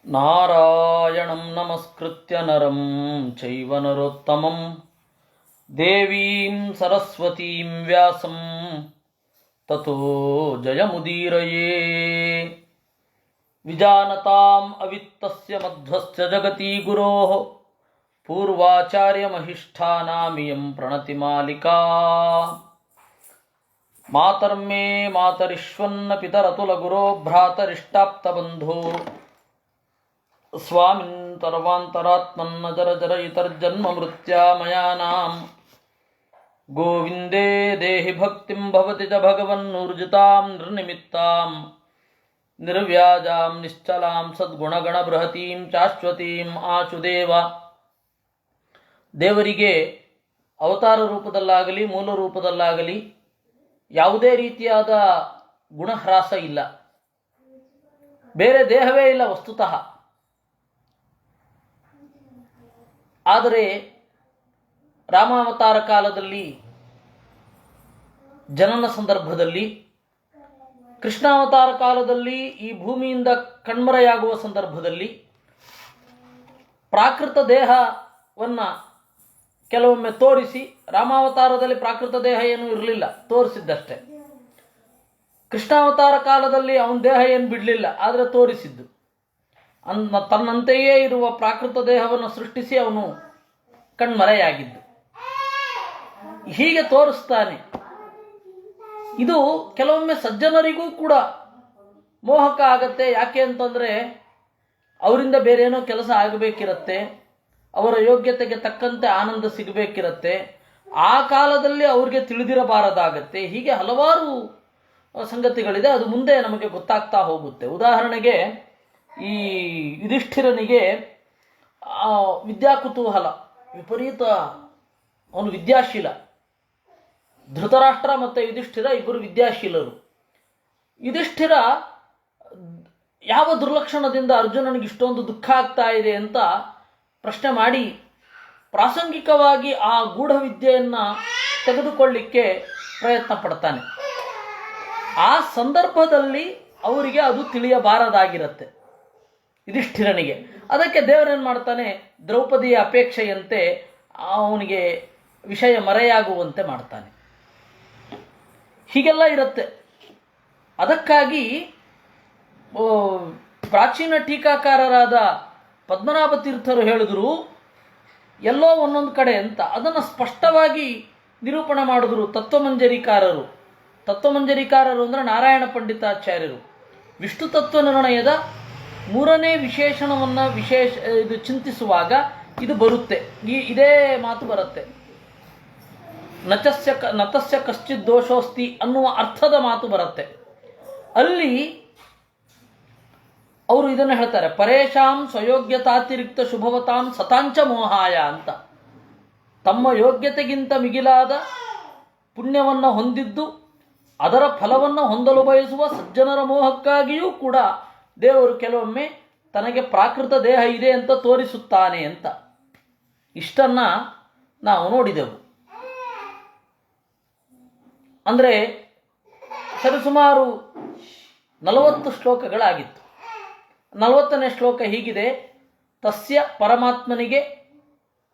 ನಾರಾಯಣಂ ನಮಸ್ಕೃತ್ಯ ನರಂ ಚೈವ ನರೋತ್ತಮಂ ದೇವೀಂ ಸರಸ್ವತೀಂ ವ್ಯಾಸಂ ತಥೋ ಜಯಮುದೀರಯೇ. ವಿಜಾನತಾಂ ಅವಿತ್ತಸ್ಯ ಮಧ್ವಸ್ಯ ಜಗತಿ ಗುರೋಃ ಪೂರ್ವಾಚಾರ್ಯಮಹಿಷ್ಠಾನಾಮಿಯಂ ಪ್ರಣತಿಮಾಲಿಕಾ. ಮಾತರ್ಮೇ ಮಾತರಿಷ್ವನ್ನ ಪಿತರತುಲಗುರೋ ಭ್ರಾತರಿಷ್ಟಾಪ್ತಬಂಧೋ ಸ್ವಾಮಿನ್ ತರ್ವಾಂತರಾತ್ಮನ್ನ ಜರ ಜರ ಇತರ್ಜನ್ಮ ಮೃತ್ಯಾಮಯಾನಾಂ. ಗೋವಿಂದೇ ದೇಹಿ ಭಕ್ತಿಂ ಭವತಿ ಚ ಭಗವನ್ನೂರ್ಜಿತಾಂ ನಿರ್ನಿಮಿತ್ತಾಂ ನಿರ್ವ್ಯಾಜಾಂ ನಿಶ್ಚಲಾಂ ಸದ್ಗುಣಗಣ ಬೃಹತೀಂ ಶಾಶ್ವತೀಂ ಆಚುದೇವ. ದೇವರಿಗೆ ಅವತಾರ ರೂಪದಲ್ಲಾಗಲಿ ಮೂಲ ರೂಪದಲ್ಲಾಗಲಿ ಯಾವುದೇ ರೀತಿಯಾದ ಗುಣಹ್ರಾಸ ಇಲ್ಲ, ಬೇರೆ ದೇಹವೇ ಇಲ್ಲ ವಸ್ತುತಃ. ಆದರೆ ರಾಮಾವತಾರ ಕಾಲದಲ್ಲಿ, ಜನನ ಸಂದರ್ಭದಲ್ಲಿ, ಕೃಷ್ಣಾವತಾರ ಕಾಲದಲ್ಲಿ, ಈ ಭೂಮಿಯಿಂದ ಕಣ್ಮರೆಯಾಗುವ ಸಂದರ್ಭದಲ್ಲಿ ಪ್ರಾಕೃತ ದೇಹವನ್ನು ಕೆಲವೊಮ್ಮೆ ತೋರಿಸಿ, ರಾಮಾವತಾರದಲ್ಲಿ ಪ್ರಾಕೃತ ದೇಹ ಏನೂ ಇರಲಿಲ್ಲ, ತೋರಿಸಿದ್ದಷ್ಟೇ. ಕೃಷ್ಣಾವತಾರ ಕಾಲದಲ್ಲಿ ಅವನ ದೇಹ ಏನು ಬಿಡಲಿಲ್ಲ, ಆದರೆ ತೋರಿಸಿದ್ದು. ತನ್ನಂತೆಯೇ ಇರುವ ಪ್ರಾಕೃತ ದೇಹವನ್ನು ಸೃಷ್ಟಿಸಿ ಅವನು ಕಣ್ಮರೆಯಾಗಿದ್ದು. ಹೀಗೆ ತೋರಿಸ್ತಾನೆ. ಇದು ಕೆಲವೊಮ್ಮೆ ಸಜ್ಜನರಿಗೂ ಕೂಡ ಮೋಹಕ ಆಗತ್ತೆ. ಯಾಕೆ ಅಂತಂದರೆ ಅವರಿಂದ ಬೇರೇನೋ ಕೆಲಸ ಆಗಬೇಕಿರತ್ತೆ, ಅವರ ಯೋಗ್ಯತೆಗೆ ತಕ್ಕಂತೆ ಆನಂದ ಸಿಗಬೇಕಿರತ್ತೆ, ಆ ಕಾಲದಲ್ಲಿ ಅವ್ರಿಗೆ ತಿಳಿದಿರಬಾರದಾಗತ್ತೆ. ಹೀಗೆ ಹಲವಾರು ಸಂಗತಿಗಳಿದೆ, ಅದು ಮುಂದೆ ನಮಗೆ ಗೊತ್ತಾಗ್ತಾ ಹೋಗುತ್ತೆ. ಉದಾಹರಣೆಗೆ, ಈ ಯುಧಿಷ್ಠಿರನಿಗೆ ವಿದ್ಯಾಕುತೂಹಲ ವಿಪರೀತ, ಅವನು ವಿದ್ಯಾಶೀಲ. ಧೃತರಾಷ್ಟ್ರ ಮತ್ತು ಯುಧಿಷ್ಠಿರ ಇಬ್ಬರು ವಿದ್ಯಾಶೀಲರು. ಯುಧಿಷ್ಠಿರ ಯಾವ ದುರ್ಲಕ್ಷಣದಿಂದ ಅರ್ಜುನನಿಗೆ ಇಷ್ಟೊಂದು ದುಃಖ ಆಗ್ತಾ ಇದೆ ಅಂತ ಪ್ರಶ್ನೆ ಮಾಡಿ ಪ್ರಾಸಂಗಿಕವಾಗಿ ಆ ಗೂಢವಿದ್ಯೆಯನ್ನು ತೆಗೆದುಕೊಳ್ಳಿಕ್ಕೆ ಪ್ರಯತ್ನ ಪಡ್ತಾನೆ. ಆ ಸಂದರ್ಭದಲ್ಲಿ ಅವರಿಗೆ ಅದು ತಿಳಿಯಬಾರದಾಗಿರುತ್ತೆ ಯುಧಿಷ್ಠಿರನಿಗೆ. ಅದಕ್ಕೆ ದೇವರೇನು ಮಾಡ್ತಾನೆ, ದ್ರೌಪದಿಯ ಅಪೇಕ್ಷೆಯಂತೆ ಅವನಿಗೆ ವಿಷಯ ಮರೆಯಾಗುವಂತೆ ಮಾಡ್ತಾನೆ. ಹೀಗೆಲ್ಲ ಇರುತ್ತೆ. ಅದಕ್ಕಾಗಿ ಪ್ರಾಚೀನ ಟೀಕಾಕಾರರಾದ ಪದ್ಮನಾಭ ತೀರ್ಥರು ಹೇಳಿದ್ರು, ಎಲ್ಲೋ ಒಂದೊಂದು ಕಡೆ ಅಂತ ಅದನ್ನು ಸ್ಪಷ್ಟವಾಗಿ ನಿರೂಪಣೆ ಮಾಡಿದ್ರು ತತ್ವಮಂಜರಿಕಾರರು. ತತ್ವಮಂಜರಿಕಾರರು ಅಂದರೆ ನಾರಾಯಣ ಪಂಡಿತಾಚಾರ್ಯರು. ವಿಷ್ಣು ತತ್ವ ನಿರ್ಣಯದ ಮೂರನೇ ವಿಶೇಷಣವನ್ನು ಇದು ಚಿಂತಿಸುವಾಗ ಇದು ಬರುತ್ತೆ, ಇದೇ ಮಾತು ಬರುತ್ತೆ. ನತಸ್ಯ ಕಶ್ಚಿತ್ ದೋಷೋಸ್ತಿ ಅನ್ನುವ ಅರ್ಥದ ಮಾತು ಬರುತ್ತೆ. ಅಲ್ಲಿ ಅವರು ಇದನ್ನು ಹೇಳ್ತಾರೆ, ಪರೇಶಾಂ ಸ್ವಯೋಗ್ಯತಾತಿರಿಕ್ತ ಶುಭವತಾಂ ಸತಾಂಚ ಮೋಹಾಯ ಅಂತ. ತಮ್ಮ ಯೋಗ್ಯತೆಗಿಂತ ಮಿಗಿಲಾದ ಪುಣ್ಯವನ್ನು ಹೊಂದಿದ್ದು ಅದರ ಫಲವನ್ನು ಹೊಂದಲು ಬಯಸುವ ಸಜ್ಜನರ ಮೋಹಕ್ಕಾಗಿಯೂ ಕೂಡ ದೇವರು ಕೆಲವೊಮ್ಮೆ ತನಗೆ ಪ್ರಾಕೃತ ದೇಹ ಇದೆ ಅಂತ ತೋರಿಸುತ್ತಾನೆ ಅಂತ. ಇಷ್ಟನ್ನು ನಾವು ನೋಡಿದೆವು. ಅಂದರೆ ಸರಿಸುಮಾರು 40 ಶ್ಲೋಕಗಳಾಗಿತ್ತು. 40ನೇ ಶ್ಲೋಕ ಹೀಗಿದೆ, ತಸ್ಯ ಪರಮಾತ್ಮನಿಗೆ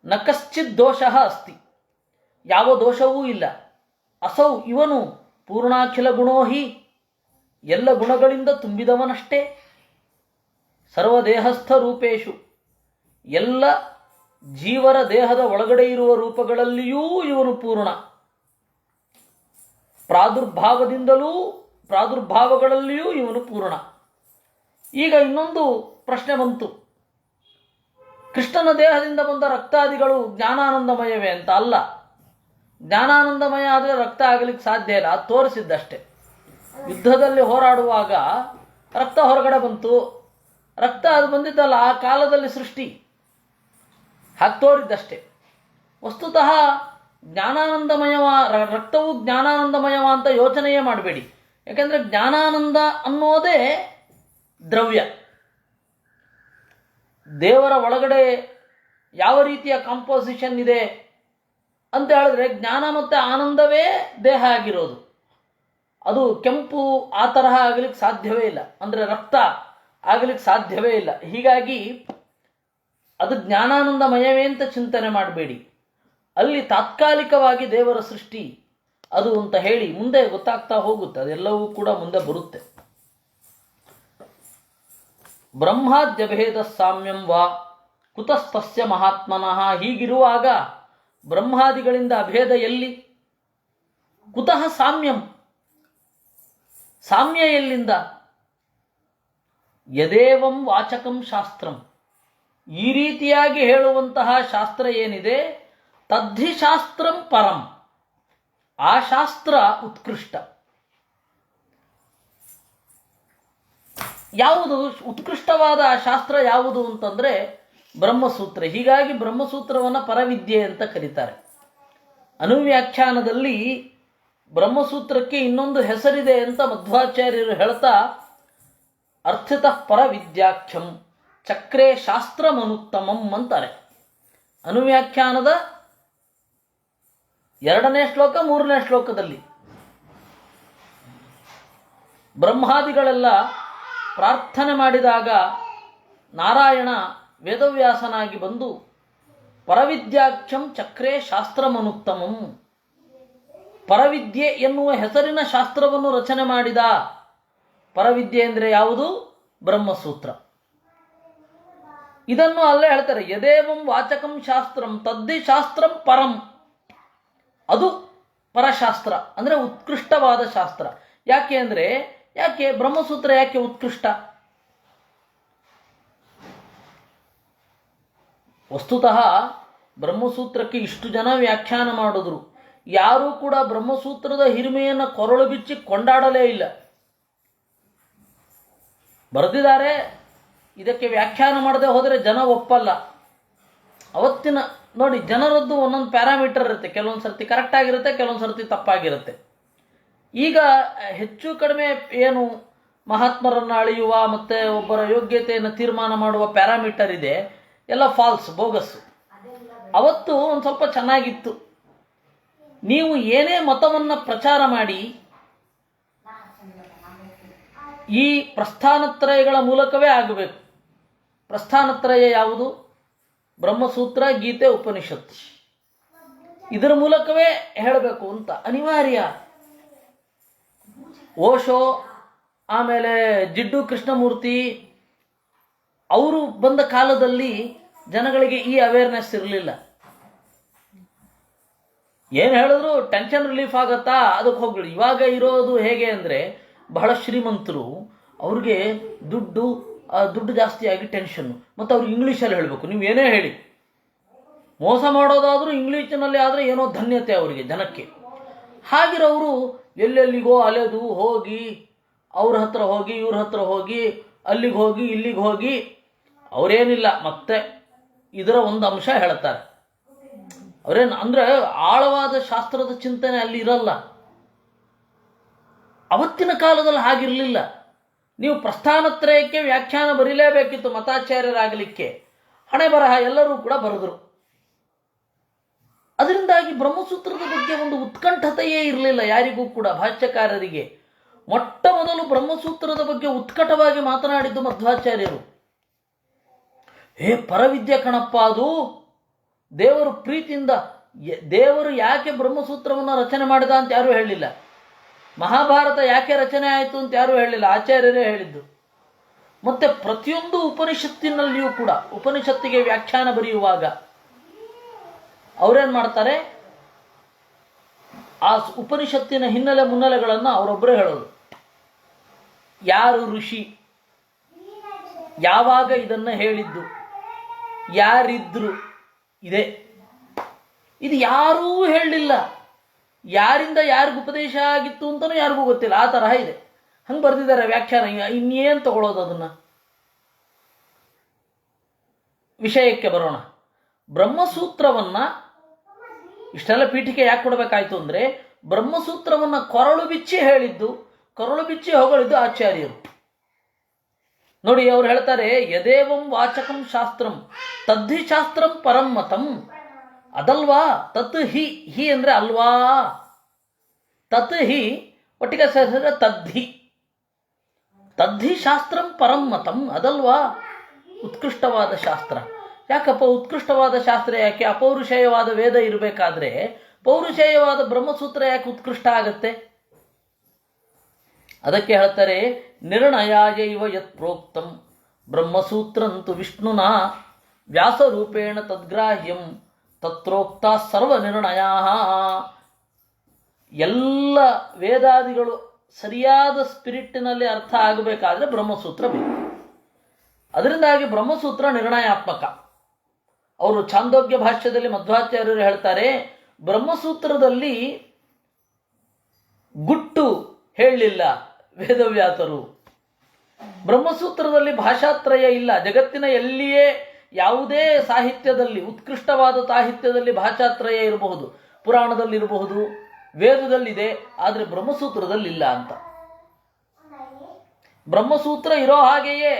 ನ ಕಶ್ಚಿತ್ ದೋಷಃ ಅಸ್ತಿ, ಯಾವ ದೋಷವೂ ಇಲ್ಲ. ಅಸೌ ಇವನು ಪೂರ್ಣಾಖಿಲ ಗುಣೋಹಿ, ಎಲ್ಲ ಗುಣಗಳಿಂದ ತುಂಬಿದವನಷ್ಟೇ. ಸರ್ವದೇಹಸ್ಥ ರೂಪೇಶು, ಎಲ್ಲ ಜೀವರ ದೇಹದ ಒಳಗಡೆ ಇರುವ ರೂಪಗಳಲ್ಲಿಯೂ ಇವನು ಪೂರ್ಣ. ಪ್ರಾದುರ್ಭಾವಗಳಲ್ಲಿಯೂ ಇವನು ಪೂರ್ಣ. ಈಗ ಇನ್ನೊಂದು ಪ್ರಶ್ನೆ ಬಂತು, ಕೃಷ್ಣನ ದೇಹದಿಂದ ಬಂದ ರಕ್ತಾದಿಗಳು ಜ್ಞಾನಾನಂದಮಯವೇ ಅಂತ. ಅಲ್ಲ, ಜ್ಞಾನಾನಂದಮಯ ಆದರೆ ರಕ್ತ ಆಗಲಿಕ್ಕೆ ಸಾಧ್ಯ ಇಲ್ಲ, ಅದು ತೋರಿಸಿದ್ದಷ್ಟೇ. ಯುದ್ಧದಲ್ಲಿ ಹೋರಾಡುವಾಗ ರಕ್ತ ಹೊರಗಡೆ ಬಂತು, ರಕ್ತ ಅದು ಬಂದಿದ್ದಲ್ಲ, ಆ ಕಾಲದಲ್ಲಿ ಸೃಷ್ಟಿ, ಹಾಗೆ ತೋರಿದ್ದಷ್ಟೇ. ವಸ್ತುತಃ ಜ್ಞಾನಾನಂದಮಯವ, ರಕ್ತವು ಜ್ಞಾನಾನಂದಮಯವ ಅಂತ ಯೋಚನೆಯೇ ಮಾಡಬೇಡಿ. ಯಾಕೆಂದರೆ ಜ್ಞಾನಾನಂದ ಅನ್ನೋದೇ ದ್ರವ್ಯ. ದೇವರ ಒಳಗಡೆ ಯಾವ ರೀತಿಯ ಕಾಂಪೋಸಿಷನ್ ಇದೆ ಅಂತ ಹೇಳಿದ್ರೆ, ಜ್ಞಾನ ಮತ್ತು ಆನಂದವೇ ದೇಹ ಆಗಿರೋದು. ಅದು ಕೆಂಪು ಆ ತರಹ ಆಗಲಿಕ್ಕೆ ಸಾಧ್ಯವೇ ಇಲ್ಲ. ಅಂದರೆ ರಕ್ತ ಆಗಲಿಕ್ಕೆ ಸಾಧ್ಯವೇ ಇಲ್ಲ. ಹೀಗಾಗಿ ಅದು ಜ್ಞಾನಾನಂದಮಯವೇ ಅಂತ ಚಿಂತನೆ ಮಾಡಬೇಡಿ. ಅಲ್ಲಿ ತಾತ್ಕಾಲಿಕವಾಗಿ ದೇವರ ಸೃಷ್ಟಿ ಅದು ಅಂತ ಹೇಳಿ ಮುಂದೆ ಗೊತ್ತಾಗ್ತಾ ಹೋಗುತ್ತೆ. ಅದೆಲ್ಲವೂ ಕೂಡ ಮುಂದೆ ಬರುತ್ತೆ. ಬ್ರಹ್ಮಾದ್ಯಭೇದ ಸಾಮ್ಯಂ ವಾ ಕುತಸ್ತಸ್ಯ ಮಹಾತ್ಮನಃ. ಹೀಗಿರುವಾಗ ಬ್ರಹ್ಮಾದಿಗಳಿಂದ ಅಭೇದ ಎಲ್ಲಿ? ಕುತಃ ಸಾಮ್ಯಂ, ಸಾಮ್ಯ ಎಲ್ಲಿಂದ? ಯದೇವಂ ವಾಚಕಂ ಶಾಸ್ತ್ರಂ, ಈ ರೀತಿಯಾಗಿ ಹೇಳುವಂತಹ ಶಾಸ್ತ್ರ ಏನಿದೆ, ತದ್ಧಿ ಶಾಸ್ತ್ರಂ ಪರಂ, ಆ ಶಾಸ್ತ್ರ ಉತ್ಕೃಷ್ಟ. ಯಾವುದು ಉತ್ಕೃಷ್ಟವಾದ ಆ ಶಾಸ್ತ್ರ ಯಾವುದು ಅಂತಂದರೆ ಬ್ರಹ್ಮಸೂತ್ರ. ಹೀಗಾಗಿ ಬ್ರಹ್ಮಸೂತ್ರವನ್ನು ಪರವಿದ್ಯೆ ಅಂತ ಕರೀತಾರೆ. ಅನುವ್ಯಾಖ್ಯಾನದಲ್ಲಿ ಬ್ರಹ್ಮಸೂತ್ರಕ್ಕೆ ಇನ್ನೊಂದು ಹೆಸರಿದೆ ಅಂತ ಮಧ್ವಾಚಾರ್ಯರು ಹೇಳ್ತಾ, ಅರ್ಥತಃ ಪರವಿದ್ಯಾಖ್ಯಂ ಚಕ್ರೇ ಶಾಸ್ತ್ರಮನುತ್ತಮಂ ಅಂತಾರೆ. ಅನುವ್ಯಾಖ್ಯಾನದ 2ನೇ ಶ್ಲೋಕ 3ನೇ ಶ್ಲೋಕದಲ್ಲಿ ಬ್ರಹ್ಮಾದಿಗಳೆಲ್ಲ ಪ್ರಾರ್ಥನೆ ಮಾಡಿದಾಗ ನಾರಾಯಣ ವೇದವ್ಯಾಸನಾಗಿ ಬಂದು ಪರವಿದ್ಯಾಖ್ಯಂ ಚಕ್ರೇ ಶಾಸ್ತ್ರಮನುತ್ತಮಂ, ಪರವಿದ್ಯೆ ಎನ್ನುವ ಹೆಸರಿನ ಶಾಸ್ತ್ರವನ್ನು ರಚನೆ ಮಾಡಿದ. ಪರವಿದ್ಯೆ ಅಂದರೆ ಯಾವುದು? ಬ್ರಹ್ಮಸೂತ್ರ. ಇದನ್ನು ಅಲ್ಲೇ ಹೇಳ್ತಾರೆ, ಯದೇವಂ ವಾಚಕಂ ಶಾಸ್ತ್ರಂ ತದ್ದಿ ಶಾಸ್ತ್ರಂ ಪರಂ. ಅದು ಪರಶಾಸ್ತ್ರ ಅಂದರೆ ಉತ್ಕೃಷ್ಟವಾದ ಶಾಸ್ತ್ರ. ಯಾಕೆ ಬ್ರಹ್ಮಸೂತ್ರ ಯಾಕೆ ಉತ್ಕೃಷ್ಟ? ವಸ್ತುತಃ ಬ್ರಹ್ಮಸೂತ್ರಕ್ಕೆ ಇಷ್ಟು ಜನ ವ್ಯಾಖ್ಯಾನ ಮಾಡಿದ್ರು, ಯಾರೂ ಕೂಡ ಬ್ರಹ್ಮಸೂತ್ರದ ಹಿರಿಮೆಯನ್ನು ಕೊರಳು ಬಿಚ್ಚಿ ಕೊಂಡಾಡಲೇ ಇಲ್ಲ. ಬರೆದಿದ್ದಾರೆ, ಇದಕ್ಕೆ ವ್ಯಾಖ್ಯಾನ ಮಾಡದೆ ಹೋದರೆ ಜನ ಒಪ್ಪಲ್ಲ. ಅವತ್ತಿನ ನೋಡಿ, ಜನರದ್ದು ಒಂದೊಂದು ಪ್ಯಾರಾಮೀಟರ್ ಇರುತ್ತೆ. ಕೆಲವೊಂದು ಸರ್ತಿ ಕರೆಕ್ಟಾಗಿರುತ್ತೆ, ಕೆಲವೊಂದು ಸರ್ತಿ ತಪ್ಪಾಗಿರುತ್ತೆ. ಈಗ ಹೆಚ್ಚು ಕಡಿಮೆ ಏನು ಮಹಾತ್ಮರನ್ನು ಅಳೆಯುವ ಮತ್ತು ಒಬ್ಬರ ಯೋಗ್ಯತೆಯನ್ನು ತೀರ್ಮಾನ ಮಾಡುವ ಪ್ಯಾರಾಮೀಟರ್ ಇದೆ, ಎಲ್ಲ ಫಾಲ್ಸ್, ಬೋಗಸ್ಸು. ಅವತ್ತು ಒಂದು ಸ್ವಲ್ಪ ಚೆನ್ನಾಗಿತ್ತು. ನೀವು ಏನೇ ಮತವನ್ನು ಪ್ರಚಾರ ಮಾಡಿ ಈ ಪ್ರಸ್ಥಾನತ್ರಯಗಳ ಮೂಲಕವೇ ಆಗಬೇಕು. ಪ್ರಸ್ಥಾನತ್ರಯ ಯಾವುದು? ಬ್ರಹ್ಮಸೂತ್ರ, ಗೀತೆ, ಉಪನಿಷತ್ತು. ಇದರ ಮೂಲಕವೇ ಹೇಳಬೇಕು ಅಂತ ಅನಿವಾರ್ಯ. ಓಶೋ, ಆಮೇಲೆ ಜಿಡ್ಡು ಕೃಷ್ಣಮೂರ್ತಿ ಅವರು ಬಂದ ಕಾಲದಲ್ಲಿ ಜನಗಳಿಗೆ ಈ ಅವೇರ್ನೆಸ್ ಇರಲಿಲ್ಲ. ಏನು ಹೇಳಿದ್ರು ಟೆನ್ಷನ್ ರಿಲೀಫ್ ಆಗತ್ತಾ, ಅದಕ್ಕೆ ಹೋಗ್ಬಿಡಿ. ಇವಾಗ ಇರೋದು ಹೇಗೆ ಅಂದರೆ, ಬಹಳ ಶ್ರೀಮಂತರು, ಅವ್ರಿಗೆ ದುಡ್ಡು ಜಾಸ್ತಿ ಆಗಿ ಟೆನ್ಷನ್ನು, ಮತ್ತು ಅವ್ರು ಇಂಗ್ಲೀಷಲ್ಲಿ ಹೇಳಬೇಕು. ನೀವು ಏನೇ ಹೇಳಿ, ಮೋಸ ಮಾಡೋದಾದರೂ ಇಂಗ್ಲೀಷಿನಲ್ಲಿ ಆದರೆ ಏನೋ ಧನ್ಯತೆ ಅವರಿಗೆ, ಜನಕ್ಕೆ. ಹಾಗಿರೋರು ಎಲ್ಲೆಲ್ಲಿಗೋ ಅಲೆದು ಹೋಗಿ, ಅವ್ರ ಹತ್ರ ಹೋಗಿ, ಇವ್ರ ಹತ್ರ ಹೋಗಿ, ಅಲ್ಲಿಗೆ ಹೋಗಿ, ಇಲ್ಲಿಗೆ ಹೋಗಿ, ಅವರೇನಿಲ್ಲ ಮತ್ತೆ ಇದರ ಒಂದು ಅಂಶ ಹೇಳ್ತಾರೆ. ಅವರೇನು ಅಂದರೆ ಆಳವಾದ ಶಾಸ್ತ್ರದ ಚಿಂತನೆ ಅಲ್ಲಿ ಇರಲ್ಲ. ಅವತ್ತಿನ ಕಾಲದಲ್ಲಿ ಹಾಗಿರಲಿಲ್ಲ. ನೀವು ಪ್ರಸ್ಥಾನತ್ರಯಕ್ಕೆ ವ್ಯಾಖ್ಯಾನ ಬರೀಲೇಬೇಕಿತ್ತು ಮತಾಚಾರ್ಯರಾಗಲಿಕ್ಕೆ. ಹಣೆ ಬರಹ ಎಲ್ಲರೂ ಕೂಡ ಬರೆದರು. ಅದರಿಂದಾಗಿ ಬ್ರಹ್ಮಸೂತ್ರದ ಬಗ್ಗೆ ಒಂದು ಉತ್ಕಂಠತೆಯೇ ಇರಲಿಲ್ಲ ಯಾರಿಗೂ ಕೂಡ. ಭಾಷ್ಯಕಾರರಿಗೆ ಮೊಟ್ಟ ಮೊದಲು ಬ್ರಹ್ಮಸೂತ್ರದ ಬಗ್ಗೆ ಉತ್ಕಟವಾಗಿ ಮಾತನಾಡಿದ್ದು ಮಧ್ವಾಚಾರ್ಯರು. ಪರವಿದ್ಯೆ ಕಣಪ್ಪ ಅದು, ದೇವರು ಪ್ರೀತಿಯಿಂದ, ದೇವರು ಯಾಕೆ ಬ್ರಹ್ಮಸೂತ್ರವನ್ನು ರಚನೆ ಮಾಡಿದ ಅಂತ ಯಾರೂ ಹೇಳಲಿಲ್ಲ. ಮಹಾಭಾರತ ಯಾಕೆ ರಚನೆ ಆಯಿತು ಅಂತ ಯಾರೂ ಹೇಳಲಿಲ್ಲ, ಆಚಾರ್ಯರೇ ಹೇಳಿದ್ದು. ಮತ್ತು ಪ್ರತಿಯೊಂದು ಉಪನಿಷತ್ತಿನಲ್ಲಿಯೂ ಕೂಡ, ಉಪನಿಷತ್ತಿಗೆ ವ್ಯಾಖ್ಯಾನ ಬರೆಯುವಾಗ ಅವರೇನು ಮಾಡ್ತಾರೆ, ಆ ಉಪನಿಷತ್ತಿನ ಹಿನ್ನೆಲೆ ಮುನ್ನೆಲೆಗಳನ್ನು ಅವರೊಬ್ಬರೇ ಹೇಳೋದು. ಯಾರು ಋಷಿ, ಯಾವಾಗ ಇದನ್ನು ಹೇಳಿದ್ದು, ಯಾರಿದ್ರು, ಇದು ಯಾರೂ ಹೇಳಲಿಲ್ಲ. ಯಾರಿಂದ ಯಾರಿಗೂ ಉಪದೇಶ ಆಗಿತ್ತು ಅಂತಲೂ ಯಾರಿಗೂ ಗೊತ್ತಿಲ್ಲ. ಆ ತರಹ ಇದೆ. ಹಂಗೆ ಬರೆದಿದ್ದಾರೆ ವ್ಯಾಖ್ಯಾನ. ಇನ್ನೇನು ತಗೊಳ್ಳೋದು ಅದನ್ನು? ವಿಷಯಕ್ಕೆ ಬರೋಣ. ಬ್ರಹ್ಮಸೂತ್ರವನ್ನು ಇಷ್ಟೆಲ್ಲ ಪೀಠಿಕೆ ಯಾಕೆ ಕೊಡಬೇಕಾಯ್ತು ಅಂದರೆ, ಬ್ರಹ್ಮಸೂತ್ರವನ್ನು ಕೊರಳು ಬಿಚ್ಚಿ ಹೇಳಿದ್ದು, ಕೊರಳು ಬಿಚ್ಚಿ ಹೊಗಳಿದ್ದು ಆಚಾರ್ಯರು. ನೋಡಿ, ಅವ್ರು ಹೇಳ್ತಾರೆ, ಯದೇವಂ ವಾಚಕಂ ಶಾಸ್ತ್ರಂ ತದ್ಧಿ ಶಾಸ್ತ್ರಂ ಪರಂ ಮತಂ. ಅದಲ್ವಾ, ತತ್ ಹಿ ಅಂದರೆ ಅಲ್ವಾ, ತತ್ ಹಿ ಒಟ್ಟಿಗೆ ಸೇರಿಸಿದ್ರೆ ತದ್ಧಿ. ತದ್ಧಿ ಶಾಸ್ತ್ರಂ ಪರಂ ಮತಂ, ಅದಲ್ವಾ ಉತ್ಕೃಷ್ಟವಾದ ಶಾಸ್ತ್ರ. ಯಾಕಪ್ಪ ಉತ್ಕೃಷ್ಟವಾದ ಶಾಸ್ತ್ರ ಯಾಕೆ? ಅಪೌರುಷೇಯವಾದ ವೇದ ಇರಬೇಕಾದ್ರೆ ಪೌರುಷೇಯವಾದ ಬ್ರಹ್ಮಸೂತ್ರ ಯಾಕೆ ಉತ್ಕೃಷ್ಟ ಆಗತ್ತೆ? ಅದಕ್ಕೆ ಹೇಳ್ತಾರೆ, ನಿರ್ಣಯಾಯೈವ ಯತ್ ಪ್ರೋಕ್ತಂ ಬ್ರಹ್ಮಸೂತ್ರಂತು ವಿಷ್ಣುನಾ ವ್ಯಾಸರೂಪೇಣ ತದ್ಗ್ರಾಹ್ಯಂ ತತ್ರೋಕ್ತ ಸರ್ವ ನಿರ್ಣಯ. ಎಲ್ಲ ವೇದಾದಿಗಳು ಸರಿಯಾದ ಸ್ಪಿರಿಟ್ಟಿನಲ್ಲಿ ಅರ್ಥ ಆಗಬೇಕಾದ್ರೆ ಬ್ರಹ್ಮಸೂತ್ರ ಬೇಕು. ಅದರಿಂದಾಗಿ ಬ್ರಹ್ಮಸೂತ್ರ ನಿರ್ಣಯಾತ್ಮಕ. ಅವರು ಛಾಂದೋಗ್ಯ ಭಾಷ್ಯದಲ್ಲಿ ಮಧ್ವಾಚಾರ್ಯರು ಹೇಳ್ತಾರೆ, ಬ್ರಹ್ಮಸೂತ್ರದಲ್ಲಿ ಗುಟ್ಟು ಹೇಳಲಿಲ್ಲ ವೇದವ್ಯಾಸರು. ಬ್ರಹ್ಮಸೂತ್ರದಲ್ಲಿ ಭಾಷಾತ್ರಯ ಇಲ್ಲ. ಜಗತ್ತಿನ ಎಲ್ಲಿಯೇ ಯಾವುದೇ ಸಾಹಿತ್ಯದಲ್ಲಿ, ಉತ್ಕೃಷ್ಟವಾದ ಸಾಹಿತ್ಯದಲ್ಲಿ ಭಾಷಾತ್ರಯ ಇರಬಹುದು, ಪುರಾಣದಲ್ಲಿರಬಹುದು, ವೇದದಲ್ಲಿದೆ, ಆದರೆ ಬ್ರಹ್ಮಸೂತ್ರದಲ್ಲಿಲ್ಲ ಅಂತ. ಬ್ರಹ್ಮಸೂತ್ರ ಇರೋ ಹಾಗೆಯೇ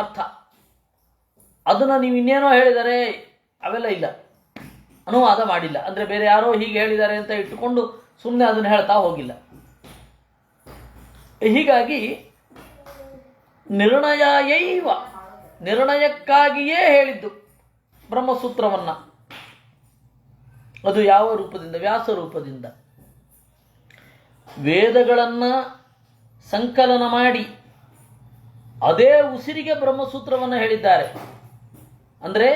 ಅರ್ಥ. ಅದನ್ನು ನೀವು ಇನ್ನೇನೋ ಹೇಳಿದರೆ ಅವೆಲ್ಲ ಇಲ್ಲ, ಅನುವಾದ ಮಾಡಿಲ್ಲ. ಅಂದರೆ ಬೇರೆ ಯಾರೋ ಹೀಗೆ ಹೇಳಿದ್ದಾರೆ ಅಂತ ಇಟ್ಟುಕೊಂಡು ಸುಮ್ಮನೆ ಅದನ್ನು ಹೇಳ್ತಾ ಹೋಗಿಲ್ಲ. ಹೀಗಾಗಿ ನಿರ್ಣಯೈವ, ನಿರ್ಣಯಕ್ಕಾಗಿಯೇ ಹೇಳಿದ್ದು ಬ್ರಹ್ಮಸೂತ್ರವನ್ನು. ಅದು ಯಾವ ರೂಪದಿಂದ? ವ್ಯಾಸ ರೂಪದಿಂದ. ವೇದಗಳನ್ನು ಸಂಕಲನ ಮಾಡಿ ಅದೇ ಉಸಿರಿಗೆ ಬ್ರಹ್ಮಸೂತ್ರವನ್ನು ಹೇಳಿದ್ದಾರೆ. ಅಂದರೆ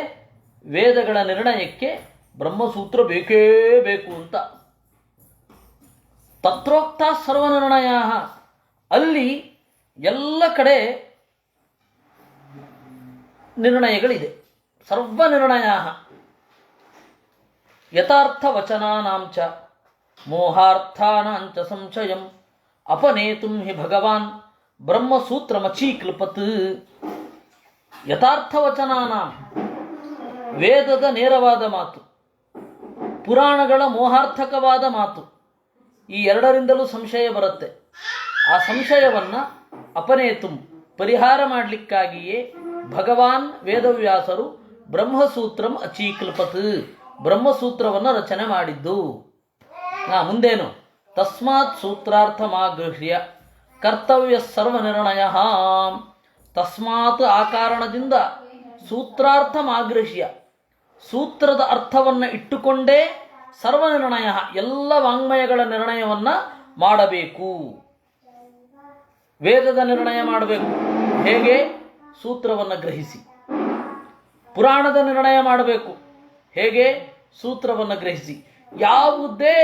ವೇದಗಳ ನಿರ್ಣಯಕ್ಕೆ ಬ್ರಹ್ಮಸೂತ್ರ ಬೇಕೇ ಬೇಕು ಅಂತ. ತತ್ರೋಕ್ತ ಸರ್ವನಿರ್ಣಯ, ಅಲ್ಲಿ ಎಲ್ಲ ಕಡೆ ನಿರ್ಣಯಗಳಿದೆ. ಸರ್ವನಿರ್ಣಯ ಯಥಾರ್ಥವಚನಾನಾಂಚ ಮೋಹಾರ್ಥಾನಾಂಚ ಸಂಶಯಂ ಅಪನೇತುಂ ಹಿ ಭಗವಾನ್ ಬ್ರಹ್ಮಸೂತ್ರಮಚೀಕಲ್ಪತ್. ಯಥಾರ್ಥವಚನಾನಾಂ, ವೇದದ ನೇರವಾದ ಮಾತು, ಪುರಾಣಗಳ ಮೋಹಾರ್ಥಕವಾದ ಮಾತು, ಈ ಎರಡರಿಂದಲೂ ಸಂಶಯ ಬರುತ್ತೆ. ಆ ಸಂಶಯವನ್ನು ಅಪನೇತುಂ, ಪರಿಹಾರ ಮಾಡಲಿಕ್ಕಾಗಿಯೇ ಭಗವಾನ್ ವೇದವ್ಯಾಸರು ಬ್ರಹ್ಮಸೂತ್ರಂ ಅಚೀಕಲ್ಪತ್, ಬ್ರಹ್ಮಸೂತ್ರವನ್ನು ರಚನೆ ಮಾಡಿದ್ದು. ಮುಂದೇನು? ತಸ್ಮಾತ್ ಸೂತ್ರಾರ್ಥಮಾಗೃಹ್ಯ ಕರ್ತವ್ಯ ಸರ್ವನಿರ್ಣಯ. ತಸ್ಮಾತ್, ಆ ಕಾರಣದಿಂದ, ಸೂತ್ರಾರ್ಥಮಾಗೃಹ್ಯ, ಸೂತ್ರದ ಅರ್ಥವನ್ನು ಇಟ್ಟುಕೊಂಡೇ ಸರ್ವನಿರ್ಣಯ, ಎಲ್ಲ ವಾಂಗ್ಮಯಗಳ ನಿರ್ಣಯವನ್ನು ಮಾಡಬೇಕು. ವೇದದ ನಿರ್ಣಯ ಮಾಡಬೇಕು. ಹೇಗೆ? ಸೂತ್ರವನ್ನು ಗ್ರಹಿಸಿ. ಪುರಾಣದ ನಿರ್ಣಯ ಮಾಡಬೇಕು. ಹೇಗೆ? ಸೂತ್ರವನ್ನು ಗ್ರಹಿಸಿ. ಯಾವುದೇ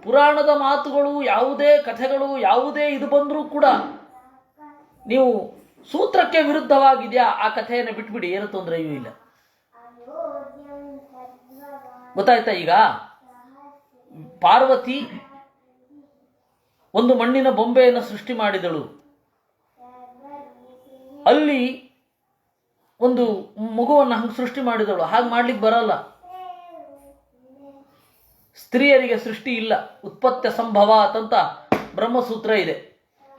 ಪುರಾಣದ ಮಾತುಗಳು, ಯಾವುದೇ ಕಥೆಗಳು, ಯಾವುದೇ ಇದು ಬಂದರೂ ಕೂಡ ನೀವು ಸೂತ್ರಕ್ಕೆ ವಿರುದ್ಧವಾಗಿದೆಯಾ, ಆ ಕಥೆಯನ್ನು ಬಿಟ್ಬಿಡಿ, ಏನು ತೊಂದರೆಯೂ ಇಲ್ಲ. ಗೊತ್ತಾಯ್ತಾ? ಈಗ ಪಾರ್ವತಿ ಒಂದು ಮಣ್ಣಿನ ಬೊಂಬೆಯನ್ನು ಸೃಷ್ಟಿ ಮಾಡಿದಳು. ಅಲ್ಲಿ ಒಂದು ಮಗುವನ್ನು ಹಂಗೆ ಸೃಷ್ಟಿ ಮಾಡಿದಳು. ಹಾಗೆ ಮಾಡ್ಲಿಕ್ಕೆ ಬರಲ್ಲ. ಸ್ತ್ರೀಯರಿಗೆ ಸೃಷ್ಟಿ ಇಲ್ಲ, ಉತ್ಪತ್ತಿ ಸಂಭವ ಅಂತ ಬ್ರಹ್ಮಸೂತ್ರ ಇದೆ.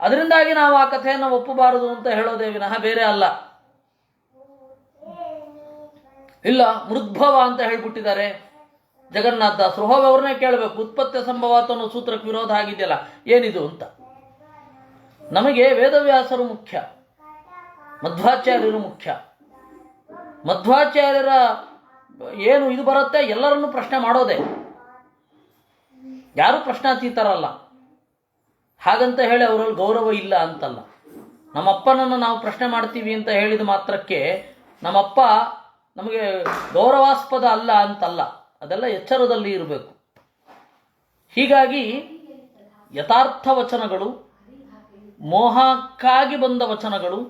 ಅದರಿಂದಾಗಿ ನಾವು ಆ ಕಥೆಯನ್ನು ಒಪ್ಪಬಾರದು ಅಂತ ಹೇಳೋದೇ ವಿನಃ ಬೇರೆ ಅಲ್ಲ. ಇಲ್ಲ, ಮೃದ್ಭವ ಅಂತ ಹೇಳ್ಬಿಟ್ಟಿದ್ದಾರೆ ಜಗನ್ನಾಥ ದಾಸರು. ಹೋಗಿ ಅವ್ರನ್ನೇ ಕೇಳಬೇಕು, ಉತ್ಪತ್ತಿ ಸಂಭವ ಅನ್ನೋ ಸೂತ್ರಕ್ಕೆ ವಿರೋಧ ಆಗಿದೆಯಲ್ಲ, ಏನಿದು ಅಂತ. ನಮಗೆ ವೇದವ್ಯಾಸರು ಮುಖ್ಯ, ಮಧ್ವಾಚಾರ್ಯರು ಮುಖ್ಯ. ಮಧ್ವಾಚಾರ್ಯರ ಏನು ಇದು ಬರುತ್ತೆ, ಎಲ್ಲರನ್ನೂ ಪ್ರಶ್ನೆ ಮಾಡೋದೇ. ಯಾರು ಪ್ರಶ್ನಾತೀತರಲ್ಲ. ಹಾಗಂತ ಹೇಳಿ ಅವರಲ್ಲಿ ಗೌರವ ಇಲ್ಲ ಅಂತಲ್ಲ. ನಮ್ಮಪ್ಪನನ್ನು ನಾವು ಪ್ರಶ್ನೆ ಮಾಡ್ತೀವಿ ಅಂತ ಹೇಳಿದ ಮಾತ್ರಕ್ಕೆ ನಮ್ಮಪ್ಪ ನಮಗೆ ಗೌರವಾಸ್ಪದ ಅಲ್ಲ ಅಂತಲ್ಲ. ಅದೆಲ್ಲ ಎಚ್ಚರದಲ್ಲಿ ಇರಬೇಕು. ಹೀಗಾಗಿ ಯಥಾರ್ಥ ವಚನಗಳು, ಮೋಹಕ್ಕಾಗಿ ಬಂದ ವಚನಗಳು,